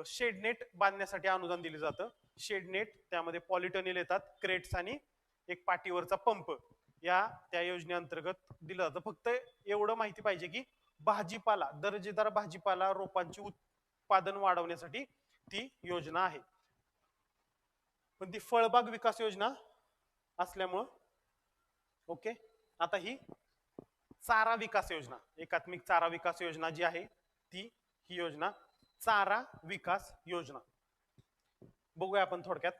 Speaker 1: शेडनेट बांधण्यासाठी अनुदान दिले जातं. शेडनेट त्यामध्ये पॉलिटनेल येतात, क्रेट्स आणि एक पाठीवरचा पंप या त्या योजनेअंतर्गत दिलं जातं. फक्त एवढं माहिती पाहिजे की भाजीपाला, दर्जेदार भाजीपाला रोपांचे उत्पादन वाढवण्यासाठी ती योजना आहे. पण ती फळबाग विकास योजना असल्यामुळं ओके. आता ही चारा विकास योजना, एकात्मिक चारा विकास योजना जी आहे ती ही योजना चारा विकास योजना बघूया आपण थोडक्यात.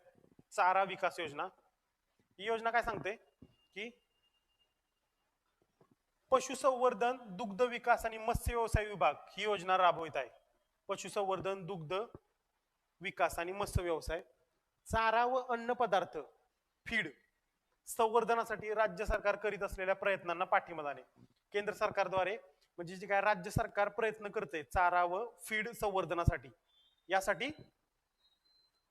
Speaker 1: चारा विकास योजना ही योजना काय सांगते की पशुसंवर्धन, दुग्ध विकास आणि मत्स्य व्यवसाय विभाग ही योजना राबवित आहे. पशुसंवर्धन, दुग्ध विकास आणि मत्स्य व्यवसाय, चारा व अन्न पदार्थ फीड संवर्धनासाठी राज्य सरकार करीत असलेल्या प्रयत्नांना पाठिंबा देणे. केंद्र सरकारद्वारे म्हणजे जे काय राज्य सरकार प्रयत्न करते चारा व फीड संवर्धनासाठी, यासाठी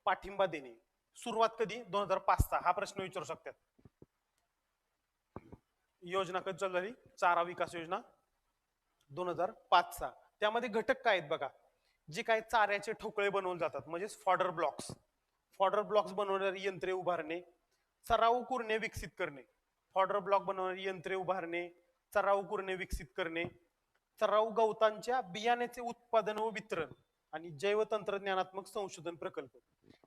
Speaker 1: पाठिंबा देणे. सुरुवात कधी? 2005 हा प्रश्न विचारू शकतात. योजना कधी चालू झाली? चारा विकास योजना 2005. त्यामध्ये घटक काय आहेत बघा. जे काय चाऱ्याचे ठोकळे बनवले जातात म्हणजे फॉडर ब्लॉक्स बनवणारी यंत्रे उभारणे, चराऊ कुरणे विकसित करणे. फॉडर ब्लॉक बनवणारी यंत्रे उभारणे, चराऊ कुरणे विकसित करणे, चराऊ गवतांच्या बियाण्याचे उत्पादन व वितरण आणि जैव तंत्रज्ञानात्मक संशोधन प्रकल्प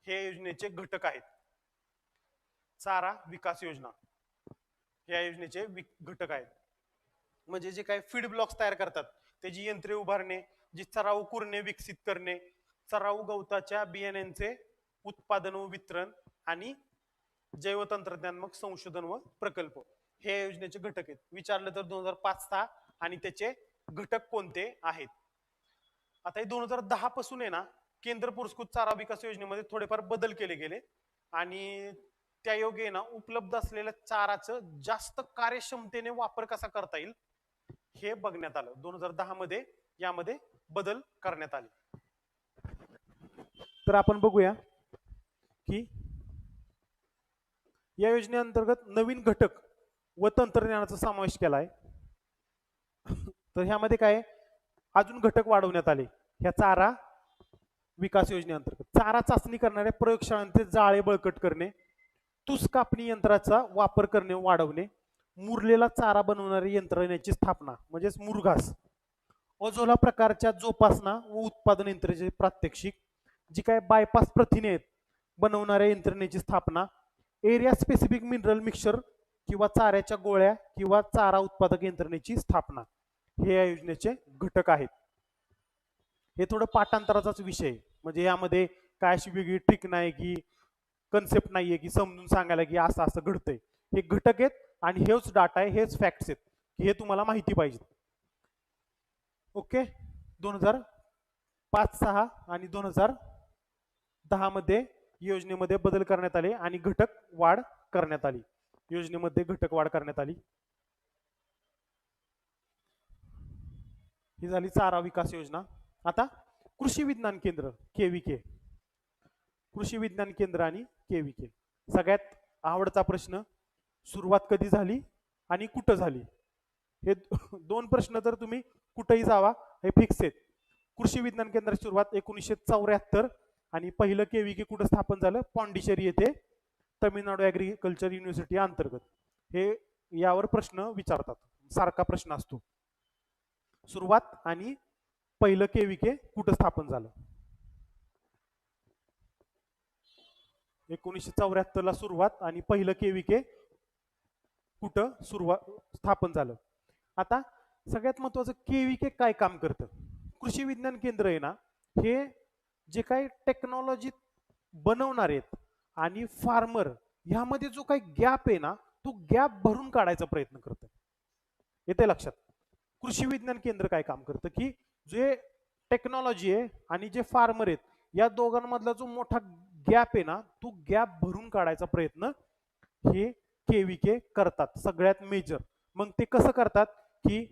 Speaker 1: हे योजनेचे घटक आहेत. चारा विकास योजना या योजनेचे घटक आहेत. म्हणजे जे काही फीड ब्लॉक्स तयार करतात त्याची यंत्रे उभारणे, जी चराऊ कुरणे विकसित करणे, चराऊ गवताच्या बियाण्यांचे उत्पादन व वितरण आणि जैव तंत्रज्ञानात्मक संशोधन व प्रकल्प हे योजनेचे घटक आहेत. विचारलं तर 2005 आणि त्याचे घटक कोणते आहेत. आता हे 2010 पासून आहे ना केंद्र पुरस्कृत चारा विकास योजनेमध्ये थोडेफार बदल केले गेले आणि त्या योगे ना उपलब्ध असलेल्या चाराचं जास्त कार्यक्षमतेने वापर कसा करता येईल हे बघण्यात आलं. 2010 मध्ये यामध्ये बदल करण्यात आले. तर आपण बघूया की या योजनेअंतर्गत नवीन घटक व तंत्रज्ञानाचा समावेश केला आहे. तर ह्यामध्ये काय अजून घटक वाढवण्यात आले. ह्या चारा विकास योजनेअंतर्गत चारा चाचणी करणाऱ्या प्रयोगशाळांचे जाळे बळकट करणे, तुस कापणी यंत्राचा वापर करणे वाढवणे, मुरलेला चारा बनवणारी यंत्रणेची स्थापना म्हणजेच मुरघास, अजोला प्रकारच्या जोपासना व उत्पादन यंत्रणेचे प्रात्यक्षिक, जी काय बायपास प्रथिने बनवणाऱ्या यंत्रणेची स्थापना, एरिया स्पेसिफिक मिनरल मिक्सचर किंवा चाऱ्याच्या गोळ्या किंवा चारा उत्पादक यंत्रणेची स्थापना हे या योजनेचे घटक आहेत. हे थोडं पाठांतराचाच विषय म्हणजे यामध्ये काय अशी वेगळी ट्रिक नाही की कन्सेप्ट नाहीये की समजून सांगायला की असं असं घडतंय. हे घटक आहेत आणि हेच डाटा आहे, हेच फॅक्ट्स आहेत की हे तुम्हाला माहिती पाहिजे. ओके. 2005-06 आणि 2010 मध्ये योजनेमध्ये बदल करण्यात आले आणि घटक वाढ करण्यात आली, योजनेमध्ये घटक वाढ करण्यात आली. ही झाली चारा विकास योजना. आता कृषी विज्ञान केंद्र केव्हीके, कृषी विज्ञान केंद्र आणि केव्हीके. सगळ्यात आवडता प्रश्न, सुरुवात कधी झाली आणि कुठं झाली? हे दोन प्रश्न तर तुम्ही कुठेही जावा हे फिक्स आहेत. कृषी विज्ञान केंद्राची सुरुवात 1974 आणि पहिलं केव्हीके कुठं स्थापन झालं? पॉंडिचेरी येथे, तमिळनाडू ऍग्रिकल्चर युनिव्हर्सिटी अंतर्गत. हे यावर प्रश्न विचारतात, सारखा प्रश्न असतो. सुरुवात आणि पहिलं केव्हीके कुठं स्थापन झालं? 1974 ला सुरुवात आणि पहिलं केव्हीके कुठं स्थापन झालं? आता सगळ्यात महत्वाचं, केव्हीके काय काम करतं? कृषी विज्ञान केंद्र आहे ना, हे जे काही टेक्नॉलॉजी बनवणार आहेत आणि फार्मर ह्यामध्ये जो काही गॅप आहे ना, तो गॅप भरून काढायचा प्रयत्न करतं. येते लक्षात? कृषी विज्ञान केंद्र काय काम करतं की जे टेक्नॉलॉजी आहे आणि जे फार्मर आहेत या दोघांमधला जो मोठा गॅप आहे ना, तो गॅप भरून काढायचा प्रयत्न हे केव्हीके करतात सगळ्यात मेजर. मग ते कसं करतात की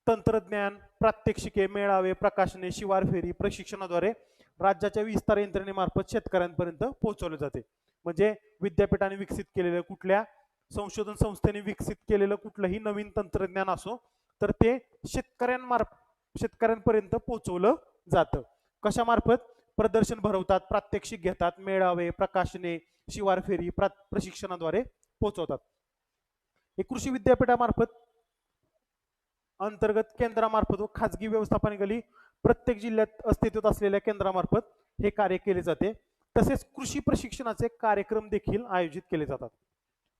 Speaker 1: तंत्रज्ञान, प्रात्यक्षिके, मेळावे, प्रकाशने, शिवार फेरी, प्रशिक्षणाद्वारे राज्याच्या विस्तार यंत्रणेमार्फत शेतकऱ्यांपर्यंत पोहोचवले जाते. म्हणजे विद्यापीठाने विकसित केलेलं, कुठल्या संशोधन संस्थेने विकसित केलेलं कुठलंही नवीन तंत्रज्ञान असो तर ते शेतकऱ्यांपर्यंत पोहोचवलं जातं. कशामार्फत? प्रदर्शन भरवतात, प्रात्यक्षिक घेतात, मेळावे, प्रकाशने, शिवार फेरी, प्रशिक्षणाद्वारे पोहोचवतात. हे कृषी विद्यापीठामार्फत अंतर्गत केंद्रामार्फत व खाजगी व्यवस्थापनाखाली प्रत्येक जिल्ह्यात अस्तित्वात असलेल्या केंद्रामार्फत हे कार्य केले जाते. तसेच कृषी प्रशिक्षणाचे कार्यक्रम देखील आयोजित केले जातात.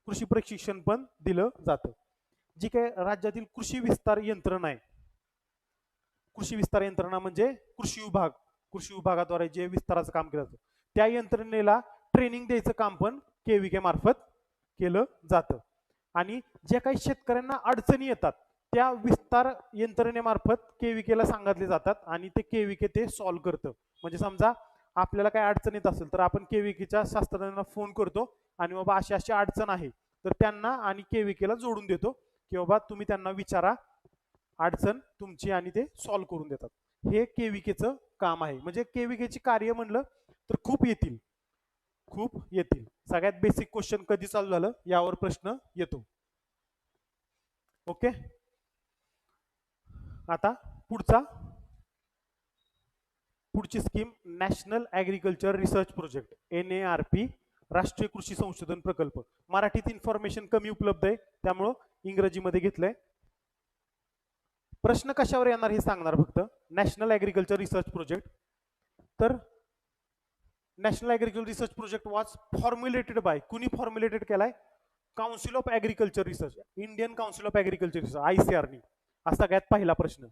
Speaker 1: कृषी प्रशिक्षण पण दिलं जातं. जी काय राज्यातील कृषी विस्तार यंत्रणा आहे, कृषी विस्तार यंत्रणा म्हणजे कृषी विभाग, कृषी विभागाद्वारे जे विस्ताराचं काम केलं जातं त्या यंत्रणेला ट्रेनिंग द्यायचं काम पण केव्हीके मार्फत केलं जातं. आणि जे काही शेतकऱ्यांना अडचणी येतात त्या विस्तार यंत्रणेमार्फत केव्हीकेला सांगितले जातात आणि ते केव्हीके ते सॉल्व्ह करतं. म्हणजे समजा आपल्याला काय अडचण येत असेल तर आपण केव्हीकेच्या शास्त्रज्ञांना फोन करतो आणि बाबा अशी अशी अडचण आहे, तर त्यांना आणि केव्हीकेला जोडून देतो की बाबा तुम्ही त्यांना विचारा अडचण तुमची आणि ते सॉल्व्ह करून देतात. हे केव्हीकेचं काम आहे. म्हणजे केव्हीकेची कार्य म्हणलं तर खूप येतील, खूप येतील. सगळ्यात बेसिक क्वेश्चन कधी चालू झालं यावर प्रश्न येतो. ओके, आता पुढची scheme national agriculture research project, NARP, राष्ट्रीय कृषी संशोधन प्रकल्प. मराठीत इन्फॉर्मेशन कमी उपलब्ध आहे त्यामुळं इंग्रजीमध्ये घेतलंय. प्रश्न कशावर येणार हे सांगणार फक्त. नॅशनल ऍग्रिकल्चर रिसर्च प्रोजेक्ट, तर national agriculture research project was formulated by, कुणी फॉर्म्युलेटेड केलाय? Council of agriculture research, Indian council of agriculture research, ICAR. हा सगळ्यात पहिला प्रश्न.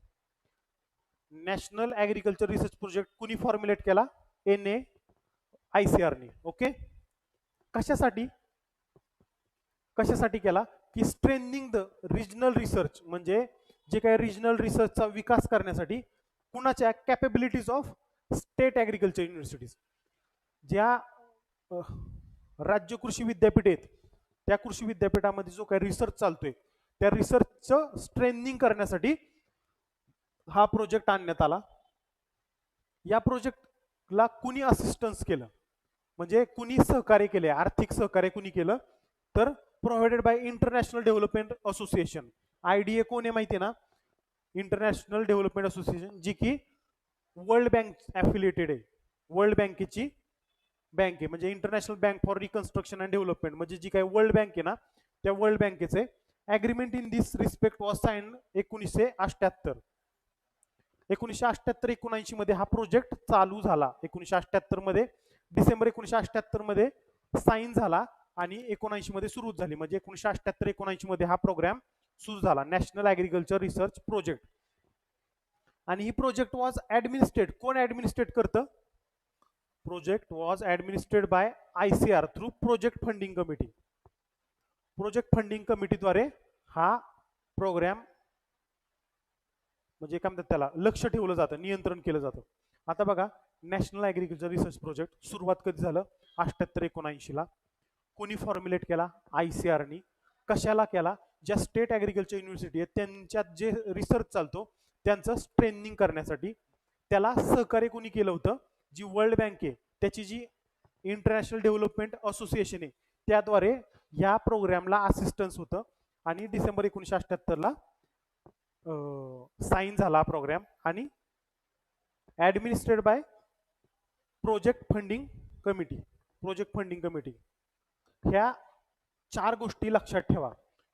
Speaker 1: नॅशनल ऍग्रिकल्चर रिसर्च प्रोजेक्ट कुणी फॉर्म्युलेट केला? ICAR. ओके, कशासाठी केला? की स्ट्रेंथनिंग द रिजनल रिसर्च, म्हणजे जे काही रिजनल रिसर्चचा विकास करण्यासाठी कुणाच्या capabilities of state agriculture universities, ज्या राज्य कृषी विद्यापीठ आहेत त्या कृषी विद्यापीठामध्ये जो काही रिसर्च चालतोय त्या रिसर्चचं स्ट्रेंथनिंग करण्यासाठी हा प्रोजेक्ट आणण्यात आला. या प्रोजेक्टला कुणी असिस्टन्स केलं, म्हणजे कुणी सहकार्य केले, आर्थिक सहकार्य कुणी केलं? तर provided bye international development association. IDA कोण आहे माहिती आहे ना? इंटरनॅशनल डेव्हलपमेंट असोसिएशन, जी की वर्ल्ड बँक ऍफिलिएटेड आहे. वर्ल्ड बँकेची बँक आहे, म्हणजे international bank for reconstruction and development, म्हणजे जी काही वर्ल्ड बँक आहे ना त्या वर्ल्ड बँकेचे agreement in this respect was sign 1978. 1978-79 मध्ये हा प्रोजेक्ट चालू झाला. 1978 मध्ये डिसेंबर 1978 मध्ये साइन झाला आणि 1979 मध्ये सुरू झाली. म्हणजे 1978-79 मध्ये हा प्रोग्राम सुरू झाला, नॅशनल ऍग्रिकल्चर रिसर्च प्रोजेक्ट. आणि ही प्रोजेक्ट वॉज ऍडमिनिस्ट्रेट, कोण ऍडमिनिस्ट्रेट करतं? Project was administered by ICAR through project funding committee. Project funding कमिटीद्वारे हा प्रोग्राम म्हणजे काय म्हणतात त्याला लक्ष ठेवलं जातं, नियंत्रण केलं जातं. आता बघा, नॅशनल ऍग्रिकल्चर रिसर्च प्रोजेक्ट सुरुवात कधी झालं? 78-79 ला. कोणी फॉर्म्युलेट केला? ICARनी. कशाला केला? ज्या स्टेट ॲग्रिकल्चर युनिव्हर्सिटी आहेत त्यांच्यात जे रिसर्च चालतो त्यांचं स्ट्रेंथनिंग करण्यासाठी. त्याला सहकार्य कोणी केलं होतं? जी वर्ल्ड बँक आहे त्याची जी इंटरनॅशनल डेव्हलपमेंट असोसिएशन आहे त्याद्वारे या प्रोग्रामला असिस्टन्स होतं आणि डिसेंबर 1978ला साईन झाला प्रोग्राम आणि administered by project funding committee. Project funding committee. ह्या 4 गोष्टी लक्षात ठेवा.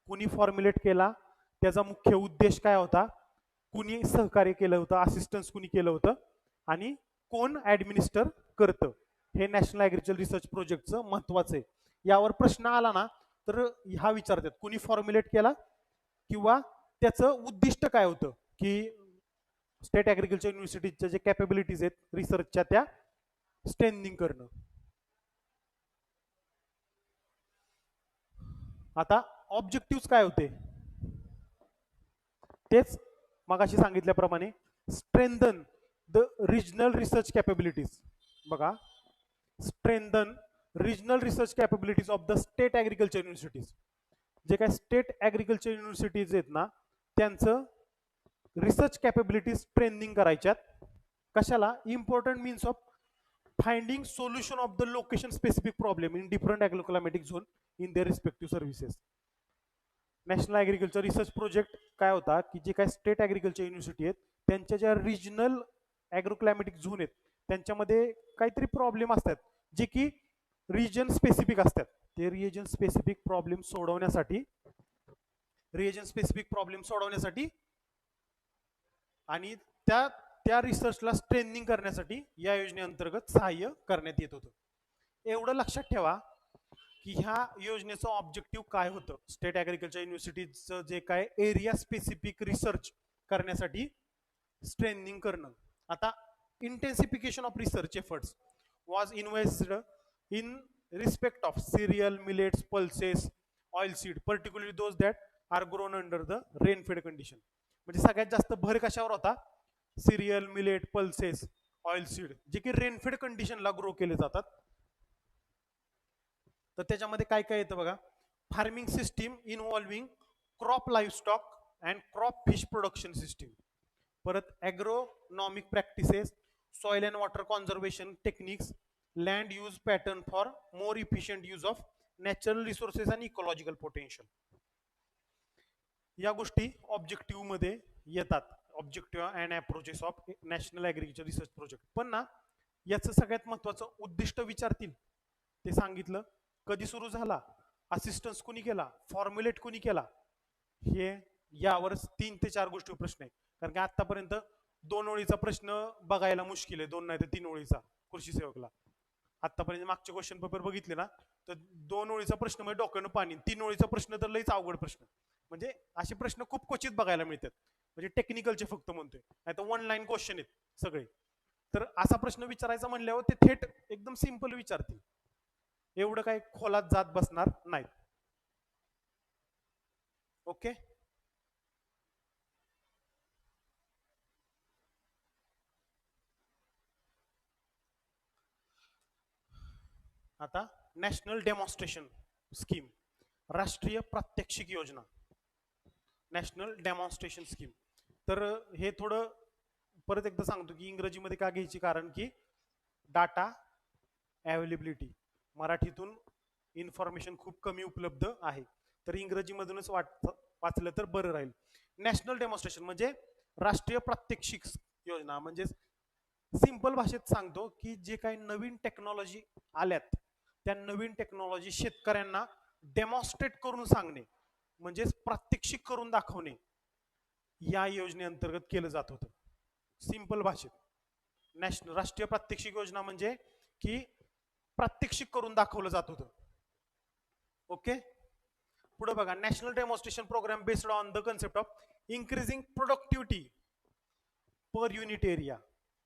Speaker 1: कुणी फॉर्म्युलेट केला, त्याचा मुख्य उद्देश काय होता, कुणी सहकार्य केलं होतं, असिस्टन्स कुणी केलं होतं आणि कोण ॲडमिनिस्टर करतं. हे नॅशनल ॲग्रिकल्चर रिसर्च प्रोजेक्टचं महत्वाचं आहे. यावर प्रश्न आला ना तर हा विचारतात कुणी फॉर्म्युलेट केला किंवा त्याचं उद्दिष्ट काय होतं, की स्टेट ॲग्रिकल्चर युनिव्हर्सिटीच्या जे कॅपेबिलिटीज आहेत रिसर्चच्या त्या स्ट्रेंथनिंग करणं. आता ऑब्जेक्टिव्ह काय होते तेच मगाशी सांगितल्याप्रमाणे strengthen the regional research capabilities. बघा, strengthen regional research capabilities of the state agriculture universities. जे काय स्टेट ॲग्रिकल्चर युनिव्हर्सिटीज आहेत ना त्यांचं रिसर्च कॅपेबिलिटीज ट्रेनिंग करायच्यात. कशाला? Important means of finding solution of the location specific problem in different agroclimatic zone in their respective services. National agriculture research project काय होता की जे काय स्टेट ॲग्रिकल्चर युनिव्हर्सिटी आहेत त्यांच्या ज्या रिजनल ॲग्रोक्लायमॅटिक झोन आहेत त्यांच्यामध्ये काहीतरी प्रॉब्लेम असतात जे की रिजन स्पेसिफिक असतात. ते रिजन स्पेसिफिक प्रॉब्लेम सोडवण्यासाठी आणि त्या रिसर्चला स्ट्रेंथनिंग करण्यासाठी या योजनेअंतर्गत सहाय्य करण्यात येत होतं. एवढं लक्षात ठेवा की ह्या योजनेचं ऑब्जेक्टिव्ह काय होतं. स्टेट ॲग्रिकल्चर युनिव्हर्सिटीचं जे काय एरिया स्पेसिफिक रिसर्च करण्यासाठी स्ट्रेंथनिंग करणं. आता intensification of research efforts was invested in respect of cereal, millets, pulses, oil seed, particularly those that are grown under the rainfed condition. म्हणजे सगळ्यात जास्त भर कशावर होता? Cereal, millet, pulses, oil seed जे की रेनफेड कंडिशनला ग्रो केले जातात. तर त्याच्यामध्ये काय काय येतं बघा. Farming system involving crop livestock and crop fish production system. परत agronomic practices, soil and water conservation techniques, land use pattern for more efficient use of natural resources आणि इकॉलॉजिकल पोटेन्शियल. या गोष्टी ऑब्जेक्टिव्ह मध्ये येतात. Objective and approaches of national agriculture research project. पण ना याचं सगळ्यात महत्वाचं उद्दिष्ट विचारतील ते सांगितलं. कधी सुरू झाला, असिस्टन्स कुणी केला, फॉर्म्युलेट कुणी केला, हे यावर 3 ते 4 गोष्टी प्रश्न आहे. कारण की आतापर्यंत 2 ओळीचा प्रश्न बघायला मुश्किल आहे, 2 नाही तर 3 ओळीचा कृषी सेवकला. आतापर्यंत मागचे क्वेश्चन पेपर बघितले ना तर 2 ओळीचा प्रश्न म्हणजे डोक्यानं पाणी, 3 ओळीचा प्रश्न तर लईच अवघड प्रश्न. म्हणजे असे प्रश्न खूप क्वचित बघायला मिळतात. म्हणजे टेक्निकलचे फक्त म्हणतोय, नाही तर 1 लाईन क्वेश्चन आहेत सगळे. तर असा प्रश्न विचारायचा म्हणल्यावर ते थेट एकदम सिंपल विचारतील, एवढं काही खोलात जात बसणार नाहीत. ओके. आता नॅशनल डेमॉन्स्ट्रेशन स्कीम, राष्ट्रीय प्रात्यक्षिक योजना, नॅशनल डेमॉन्स्ट्रेशन स्कीम. तर हे थोडं परत एकदा सांगतो की इंग्रजीमध्ये का घ्यायची, कारण की डाटा अवेलेबिलिटी मराठीतून इन्फॉर्मेशन खूप कमी उपलब्ध आहे, तर इंग्रजीमधूनच वाचलं तर बरं राहील. नॅशनल डेमॉन्स्ट्रेशन म्हणजे राष्ट्रीय प्रात्यक्षिक योजना. म्हणजे सिंपल भाषेत सांगतो की जे काही नवीन टेक्नॉलॉजी आल्यात त्या नवीन टेक्नॉलॉजी शेतकऱ्यांना डेमॉन्स्ट्रेट करून सांगणे म्हणजेच प्रात्यक्षिक करून दाखवणे या योजनेअंतर्गत केलं जात होतं. सिंपल भाषेत नॅशनल राष्ट्रीय प्रात्यक्षिक योजना म्हणजे की प्रात्यक्षिक करून दाखवलं जात होतं. ओके. पुढे बघा, national demonstration program based on the concept of increasing productivity per unit area,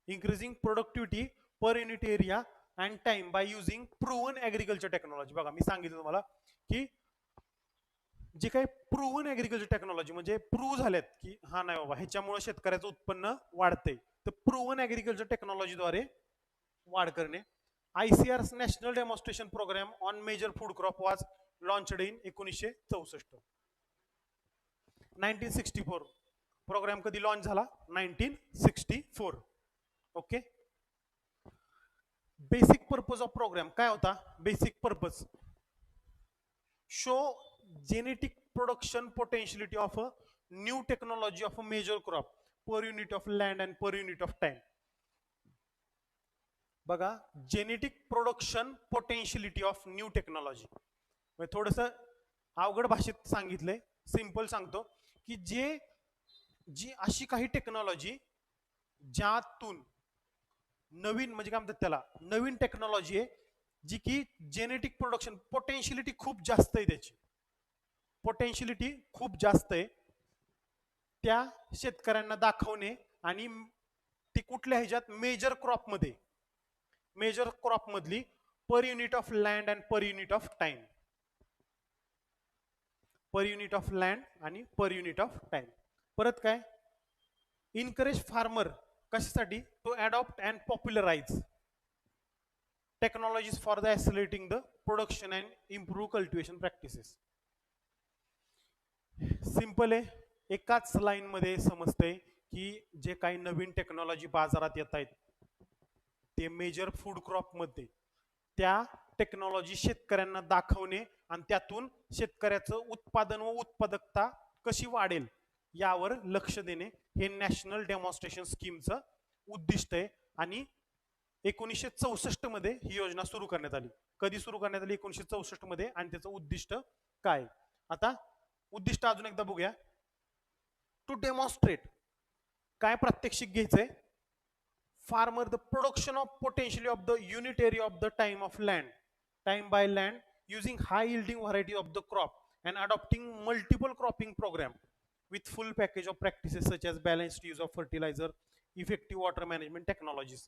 Speaker 1: increasing productivity per unit area and time by using proven agriculture technology. बघा मी सांगितलं तुम्हाला की जे काही प्रूव्हन ऍग्रिकल्चर टेक्नॉलॉजी म्हणजे प्रूव्ह झाल्यात की हा नाही बाबा ह्याच्यामुळे शेतकऱ्याचं उत्पन्न वाढतंय, तर प्रूव्हन ऍग्रिकल्चर टेक्नॉलॉजीद्वारे वाढ करणे. ICR's national demonstration programme on major food crop was launched in 1964. 1964 programme कधी लॉन्च झाला? 1964. Okay. Basic purpose of programme काय होता? Basic purpose show genetic production potentiality of a new technology of a major crop per unit of land and per unit of time. बघा, genetic production potentiality of new technology. थोडस अवघड भाषेत सांगितलंय, simple सांगतो की जी अशी काही टेक्नॉलॉजी ज्यातून नवीन म्हणजे काय म्हणतात त्याला, नवीन टेक्नॉलॉजी आहे जी की जेनेटिक प्रोडक्शन पोटेन्शियलिटी खूप जास्त आहे, त्याची पोटेन्शियलिटी खूप जास्त आहे, त्या शेतकऱ्यांना दाखवणे आणि ती कुठल्या ह्याच्यात मेजर क्रॉप मध्ये, मेजर क्रॉप मधली per unit of land and per unit of time, per unit of land आणि पर युनिट ऑफ टाइम. परत काय, इनकरेज फार्मर कशासाठी? To adopt and popularise technologies for the accelerating the production and improve cultivation practices. Simple आहे, एकाच line मध्ये समजतंय की जे काही नवीन टेक्नॉलॉजी बाजारात येत आहेत ते मेजर फूड क्रॉप मध्ये त्या टेक्नॉलॉजी शेतकऱ्यांना दाखवणे आणि त्यातून शेतकऱ्याचं उत्पादन व उत्पादकता कशी वाढेल यावर लक्ष देणे हे नॅशनल डेमॉन्स्ट्रेशन स्कीमचं उद्दिष्ट आहे. आणि 1964 मध्ये ही योजना सुरू करण्यात आली. कधी सुरू करण्यात आली? 1964 मध्ये. आणि त्याचं उद्दिष्ट काय? आता उद्दिष्ट अजून एकदा बघूया. टू डेमॉन्स्ट्रेट, काय प्रात्यक्षिक घ्यायचंय? Farmer the production of potentially of the unit area of the time of land, time bye land using high yielding variety of the crop and adopting multiple cropping program with full package of practices such as balanced use of fertilizer, effective water management technologies.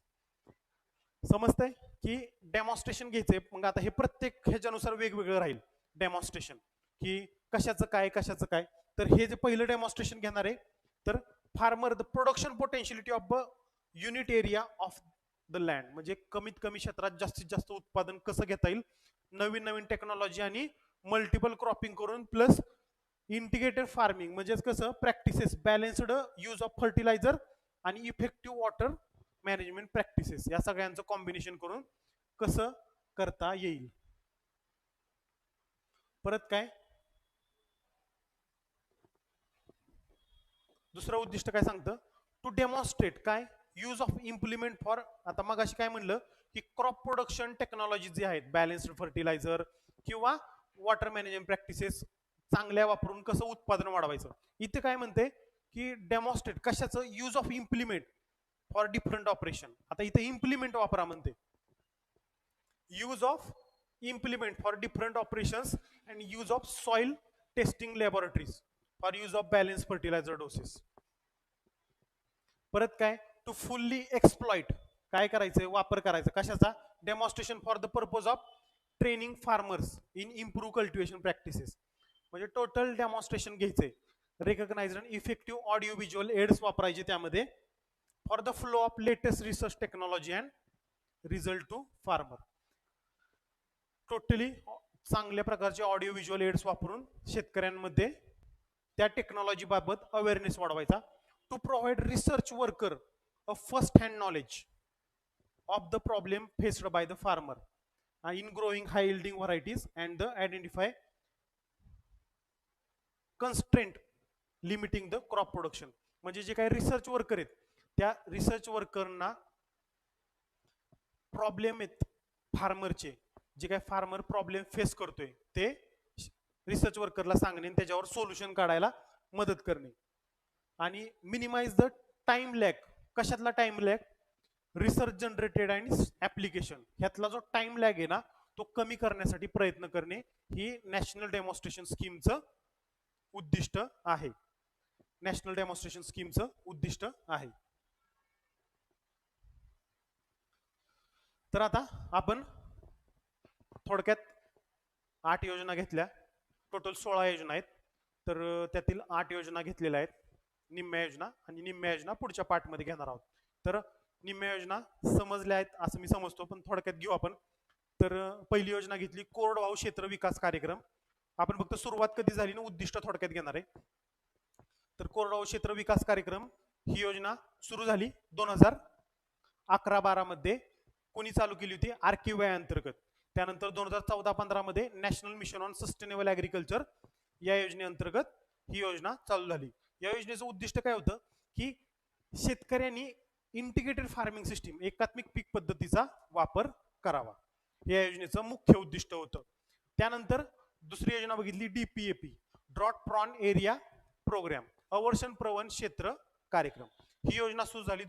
Speaker 1: समजतंय की demonstration घ्यायचंय. मग आता हे प्रत्येक ह्याच्यानुसार वेगवेगळं राहील demonstration, की कशाचं काय कशाचं काय. तर हे जे पहिलं डेमॉन्स्ट्रेशन घेणार आहे, तर farmer the production potentiality of the unit area of the land, म्हणजे कमीत कमी क्षेत्रात जास्तीत जास्त उत्पादन कसं घेता येईल नवीन नवीन टेक्नॉलॉजी आणि मल्टिपल क्रॉपिंग करून, प्लस इंटिग्रेटेड फार्मिंग म्हणजे कसं practices, balanced use of fertiliser आणि इफेक्टिव्ह वॉटर मॅनेजमेंट प्रॅक्टिसेस, या सगळ्यांचं कॉम्बिनेशन करून कसं करता येईल. परत काय, दुसरं उद्दिष्ट काय सांगतं? टू डेमॉन्स्ट्रेट काय? यूज ऑफ इम्प्लिमेंट फॉर, आता मग अशी काय म्हणलं की क्रॉप प्रोडक्शन टेक्नॉलॉजी जी आहेत, बॅलन्स्ड फर्टिलायझर किंवा वॉटर मॅनेजमेंट प्रॅक्टिसेस चांगल्या वापरून कसं उत्पादन वाढवायचं. इथे काय म्हणते की डेमॉन्स्ट्रेट कशाचं? Use of implement for different operation. आता इथे इम्प्लिमेंट वापरा म्हणते, use of implement for different operations and use of soil testing laboratories for use of balance fertiliser doses. परत काय? टू फुल्ली एक्सप्लॉइट, काय करायचंय? वापर करायचा कशाचा? Demonstration for the purpose of training farmers in improve cultivation practices. म्हणजे total demonstration घ्यायचंय. Recognised and effective audio visual aids वापरायचे त्यामध्ये for the flow of latest research technology and result to farmer. Totally चांगल्या प्रकारचे audio visual AIDS वापरून शेतकऱ्यांमध्ये त्या technology बाबत अवेअरनेस वाढवायचा. To provide research worker a first hand knowledge of the problem faced by the farmer in growing high yielding varieties and the identify constraint limiting the crop production. म्हणजे जे काही research worker आहेत त्या research वर्करना problem आहेत फार्मरचे, जे काही farmer problem face करतोय ते रिसर्च वर्करला सांगणे आणि त्याच्यावर सोल्युशन काढायला मदत करणे. आणि मिनिमाइज द टाइम लॅग. कशातला टाइम लॅग? रिसर्च जनरेटेड आणि ऍप्लिकेशन, ह्यातला जो टाइम लॅग आहे ना तो कमी करण्यासाठी प्रयत्न करणे ही नॅशनल डेमॉन्स्ट्रेशन स्कीमचं उद्दिष्ट आहे. नॅशनल डेमॉन्स्ट्रेशन स्कीमचं उद्दिष्ट आहे. तर आता आपण थोडक्यात 8 योजना घेतल्या. टोटल 16 योजना आहेत. तर त्यातील 8 योजना घेतलेल्या आहेत, निम्म्या योजना, आणि निम्म्या योजना पुढच्या पार्टमध्ये घेणार आहोत. तर निम्म्या योजना समजल्या आहेत असं मी समजतो, पण थोडक्यात घेऊ आपण. तर पहिली योजना घेतली कोरडवाहू क्षेत्र विकास कार्यक्रम. आपण फक्त सुरुवात कधी झाली ना उद्दिष्ट थोडक्यात घेणार आहे. तर कोरडवाहू क्षेत्र विकास कार्यक्रम ही योजना सुरू झाली 2011-12 मध्ये. कोणी चालू केली होती? आर्किवाय अंतर्गत. त्यानंतर 2014-15 मध्ये national mission on sustainable agriculture या योजनेअंतर्गत ही योजना चालू झाली. या योजनेचं उद्दिष्ट काय होतं की शेतकऱ्यांनी इंटिग्रेटेड फार्मिंग सिस्टीम एकात्मिक पीक पद्धतीचा वापर करावा, या योजनेचं मुख्य उद्दिष्ट होतं. त्यानंतर दुसरी योजना बघितली DPAP, drought prone area program, अवर्षण प्रवण क्षेत्र कार्यक्रम. ही योजना सुरू झाली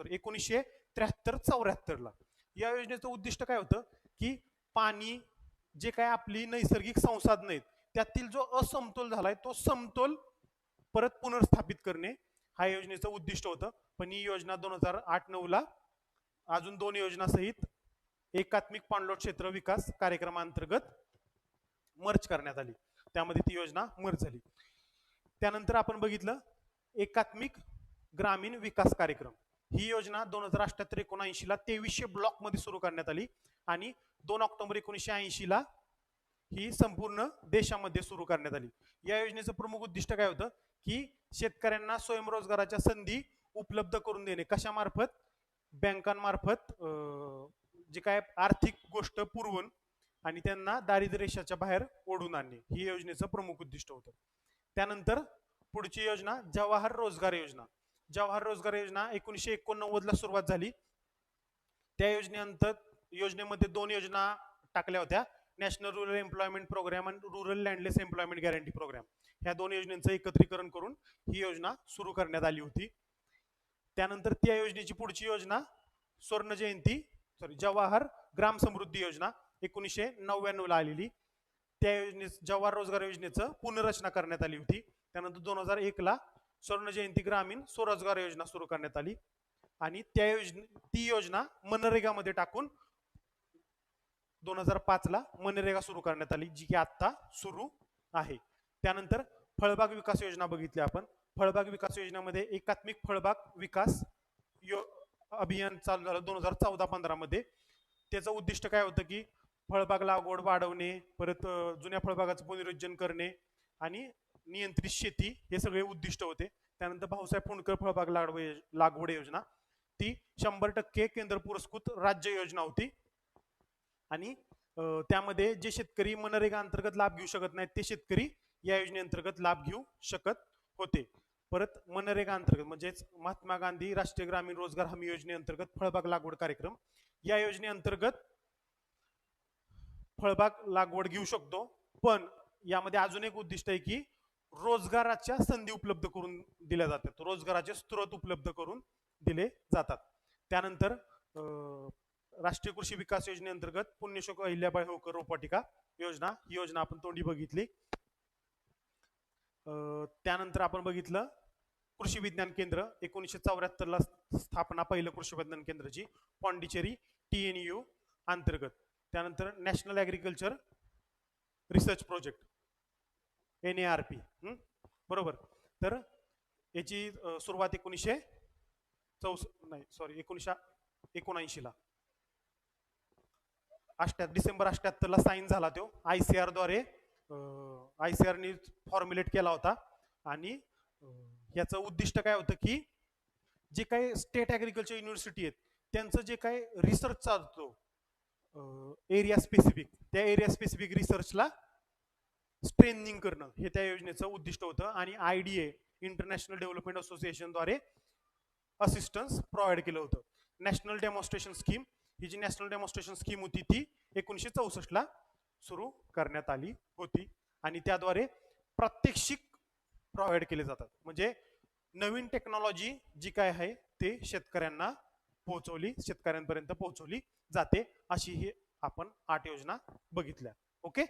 Speaker 1: 1973-74 ला. या योजनेचं उद्दिष्ट काय होतं की पाणी जे काय आपली नैसर्गिक संसाधनं आहेत त्यातील जो असमतोल झालाय तो समतोल परत पुनर्स्थापित करणे हा योजनेचं उद्दिष्ट होतं. पण ही योजना 2008-9 ला अजून 2 योजना सहित एकात्मिक पाणलोट क्षेत्र विकास कार्यक्रमांतर्गत मर्ज करण्यात आली. त्यामध्ये ती योजना मर्ज झाली. त्यानंतर आपण बघितलं एकात्मिक ग्रामीण विकास कार्यक्रम. ही योजना 2078-79 ला 2300 ब्लॉक मध्ये सुरू करण्यात आली आणि 2 ऑक्टोबर 1980 ला ही संपूर्ण देशामध्ये सुरू करण्यात आली. या योजनेचं प्रमुख उद्दिष्ट काय होतं की शेतकऱ्यांना स्वयंरोजगाराच्या संधी उपलब्ध करून देणे. कशामार्फत? बँकांमार्फत जे काय आर्थिक गोष्ट पुरवून आणि त्यांना दारिद्र्य रेषेच्या बाहेर ओढून आणणे ही योजनेचं प्रमुख उद्दिष्ट होतं. त्यानंतर पुढची योजना जवाहर रोजगार योजना. जवाहर रोजगार योजना 1989 ला सुरुवात झाली. त्या योजनेमध्ये 2 योजना टाकल्या होत्या, नॅशनल रुरल एम्प्लॉयमेंट प्रोग्राम आणि rural landless employment guarantee programme. ह्या 2 योजनांचं एकत्रीकरण करून ही योजना सुरू करण्यात आली होती. त्यानंतर त्या योजनेची पुढची योजना स्वर्ण जयंती जवाहर ग्राम समृद्धी योजना 1999 ला आलेली. त्या जवाहर रोजगार योजनेचं पुनर्रचना करण्यात आली होती. त्यानंतर 2001 ला स्वर्ण जयंती ग्रामीण स्वरोजगार योजना सुरू करण्यात आली आणि ती योजना मनरेगामध्ये टाकून 2005 ला मनरेगा सुरू करण्यात आली, जी की आता सुरू आहे. त्यानंतर फळबाग विकास योजना बघितली आपण. फळबाग विकास योजनेमध्ये एकात्मिक फळबाग विकास अभियान चालू झालं 2014-15 मध्ये. त्याचं उद्दिष्ट काय होतं की फळबाग लागवड वाढवणे, परत जुन्या फळबागाचं पुनरुज्जीवन करणे आणि नियंत्रित शेती हे सगळे उद्दिष्ट होते. त्यानंतर भाऊसाहेब फुंडकर फळबाग लागवड योजना ती 100% केंद्र पुरस्कृत राज्य योजना होती आणि त्यामध्ये जे शेतकरी मनरेगा अंतर्गत लाभ घेऊ शकत नाहीत ते शेतकरी या योजनेअंतर्गत लाभ घेऊ शकत होते. परत मनरेगा अंतर्गत म्हणजेच महात्मा गांधी राष्ट्रीय ग्रामीण रोजगार हमी योजनेअंतर्गत फळबाग लागवड कार्यक्रम, या योजनेअंतर्गत फळबाग लागवड घेऊ शकतो. पण यामध्ये अजून एक उद्दिष्ट आहे की रोजगाराच्या संधी उपलब्ध करून दिल्या जातात, रोजगाराचे स्रोत उपलब्ध करून दिले जातात. त्यानंतर राष्ट्रीय कृषी विकास योजनेअंतर्गत पुण्यश्लोक अहिल्याबाई होळकर रोपवाटिका योजना, ही योजना आपण तोंडी बघितली. त्यानंतर आपण बघितलं कृषी विज्ञान केंद्र 1974 ला स्थापना पहिलं कृषी विज्ञान केंद्राची पॉंडिचेरी TNU अंतर्गत. त्यानंतर national agriculture research project NARP बरोबर. तर याची सुरुवात 1979 ला डिसेंबर 78 ला साईन झाला. तो ICR द्वारे ICRने फॉर्म्युलेट केला होता आणि याचं उद्दिष्ट काय होतं की जे काही स्टेट ऍग्रिकल्चर युनिव्हर्सिटी आहेत त्यांचं जे काही रिसर्च चालतो एरिया स्पेसिफिक, त्या एरिया स्पेसिफिक रिसर्चला स्ट्रेंथनिंग करणं हे त्या योजनेचं उद्दिष्ट होतं. आणि IDA इंटरनॅशनल डेव्हलपमेंट असोसिएशन द्वारे असिस्टन्स प्रोव्हाइड केलं होतं. नॅशनल डेमॉन्स्ट्रेशन स्कीम, ही जी नॅशनल डेमॉन्स्ट्रेशन स्कीम होती ती 1964 ला सुरू करण्यात आली होती आणि त्याद्वारे प्रात्यक्षिक प्रोव्हाइड केले जातात. म्हणजे नवीन टेक्नॉलॉजी जी काय आहे ते शेतकऱ्यांपर्यंत पोहोचवली जाते. अशी ही आपण 8 योजना बघितल्या. ओके.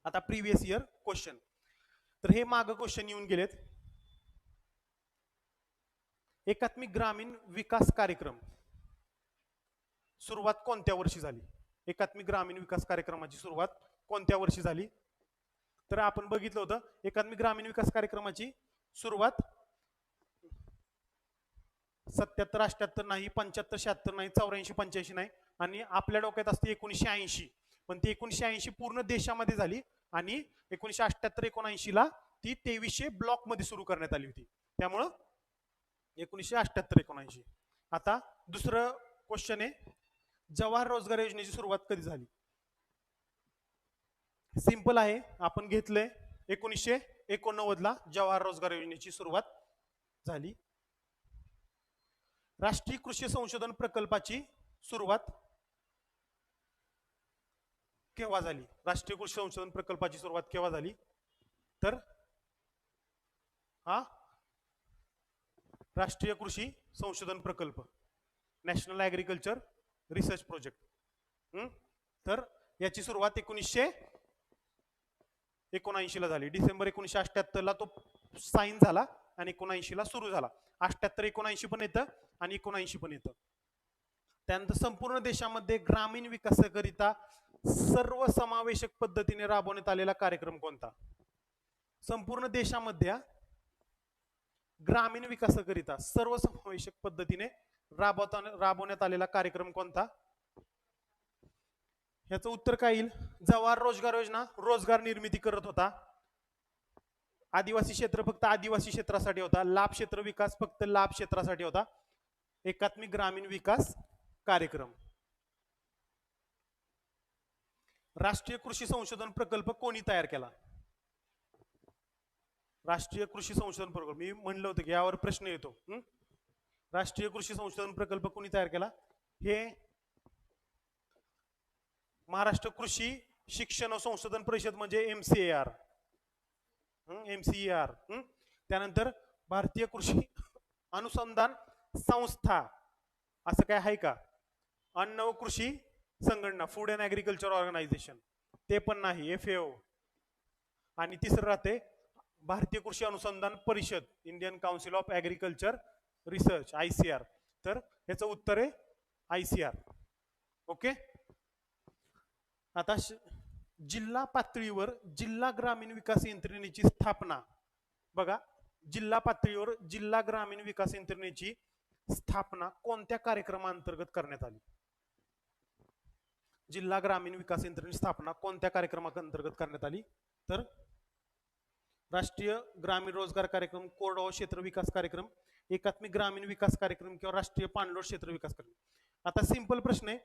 Speaker 1: आता प्रिव्हियस इयर क्वेश्चन. तर हे माग क्वेश्चन येऊन गेलेत. एकात्मिक ग्रामीण विकास कार्यक्रम सुरुवात कोणत्या वर्षी झाली? एकात्मिक ग्रामीण विकास कार्यक्रमाची सुरुवात कोणत्या वर्षी झाली? तर आपण बघितलं होतं एकात्मिक ग्रामीण विकास कार्यक्रमाची सुरुवात 77 78 नाही, 75 76 नाही, 84 85 नाही, आणि आपल्या डोक्यात असते 1980. पण ती 1980 पूर्ण देशामध्ये झाली आणि 1978 79 ला ती 2300 ब्लॉक मध्ये सुरू करण्यात आली होती. त्यामुळं 1978 79. आता दुसरं क्वेश्चन आहे, जवाहर रोजगार योजनेची सुरुवात कधी झाली? सिंपल आहे, आपण घेतलंय 1989 ला जवाहर रोजगार योजनेची सुरुवात झाली. राष्ट्रीय कृषी संशोधन प्रकल्पाची सुरुवात केव्हा झाली? राष्ट्रीय कृषी संशोधन प्रकल्पाची सुरुवात केव्हा झाली? तर हा राष्ट्रीय कृषी संशोधन प्रकल्प, नॅशनल ऍग्रिकल्चर रिसर्च प्रोजेक्ट, तर याची सुरुवात 1979 ला झाली. डिसेंबर 1978 ला तो साईन झाला आणि 79 ला सुरू झाला. 78 79 पण येतं आणि 79 पण येतं. त्यानंतर संपूर्ण देशामध्ये ग्रामीण विकासाकरिता सर्वसमावेशक पद्धतीने राबवण्यात आलेला कार्यक्रम कोणता? संपूर्ण देशामध्ये ग्रामीण विकासाकरिता सर्वसमावेशक पद्धतीने राबवण्यात आलेला कार्यक्रम कोणता? याचं उत्तर काय येईल? जवाहर रोजगार योजना रोजगार निर्मिती करत होता. आदिवासी क्षेत्र फक्त आदिवासी क्षेत्रासाठी होता. लाभ क्षेत्र विकास फक्त लाभ क्षेत्रासाठी होता. एकात्मिक ग्रामीण विकास कार्यक्रम. राष्ट्रीय कृषी संशोधन प्रकल्प कोणी तयार केला? राष्ट्रीय कृषी संशोधन प्रकल्प, मी म्हणलं होतं की यावर प्रश्न येतो. राष्ट्रीय कृषी संशोधन प्रकल्प कोणी तयार केला? हे महाराष्ट्र कृषी शिक्षण संशोधन परिषद म्हणजे MCAR. MCAR. त्यानंतर भारतीय कृषी अनुसंधान संस्था असं काय आहे का? अन्न व कृषी संघटना, फूड अँड ऍग्रिकल्चर ऑर्गनायझेशन, ते पण नाही, FAO. आणि तिसरं राहते भारतीय कृषी अनुसंधान परिषद, Indian council of agriculture research, ICR. तर याचं उत्तर आहे ICR. ओके. आता जिल्हा पातळीवर जिल्हा ग्रामीण विकास यंत्रणेची स्थापना बघा, जिल्हा पातळीवर जिल्हा ग्रामीण विकास यंत्रणेची स्थापना कोणत्या कार्यक्रमाअंतर्गत करण्यात आली? जिल्हा ग्रामीण विकास यंत्रणेची स्थापना कोणत्या कार्यक्रमाअंतर्गत करण्यात आली? तर राष्ट्रीय ग्रामीण रोजगार कार्यक्रम, कोरडवाहू क्षेत्र विकास कार्यक्रम, एकात्मिक ग्रामीण विकास कार्यक्रम किंवा राष्ट्रीय पाणलोट क्षेत्र विकास कार्यक्रम. आता सिंपल प्रश्न आहे,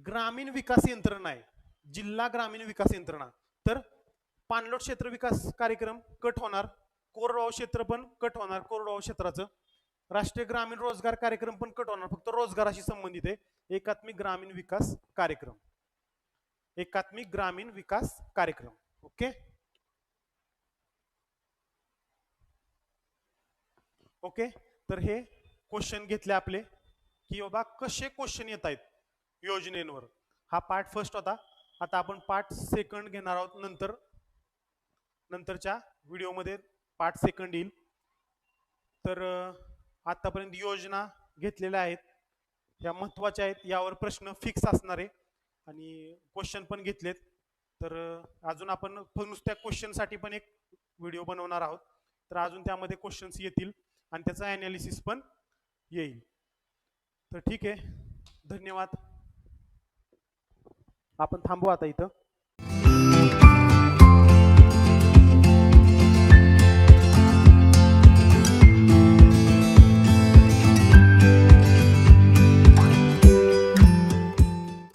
Speaker 1: ग्रामीण विकास यंत्रणा आहे, जिल्हा ग्रामीण विकास यंत्रणा, तर पाणलोट क्षेत्र विकास कार्यक्रम कट होणार, कोरडवाहू क्षेत्र पण कट होणार कोरडवाहू क्षेत्राचं, राष्ट्रीय ग्रामीण रोजगार कार्यक्रम पण कट होणार, फक्त रोजगाराशी संबंधित आहे. एकात्मिक ग्रामीण विकास कार्यक्रम, एकात्मिक ग्रामीण विकास कार्यक्रम. ओके. ओके, तर हे क्वेश्चन घेतले आपले की बाबा कसे क्वेश्चन येत आहेत योजनेवर. हा पार्ट फर्स्ट होता. आता आपण पार्ट सेकंड घेणार आहोत. नंतरच्या व्हिडिओमध्ये पार्ट सेकंड येईल. तर आतापर्यंत योजना घेतलेल्या आहेत, या महत्वाच्या आहेत, यावर प्रश्न फिक्स असणार आहे आणि क्वेश्चन पण घेतलेत. तर अजून आपण नुसत्या क्वेश्चनसाठी पण एक व्हिडिओ बनवणार आहोत. तर अजून त्यामध्ये क्वेश्चन्स येतील आणि त्याचा ॲनालिसिस पण येईल. तर ठीक आहे, धन्यवाद. आपण थांबू आता इथं.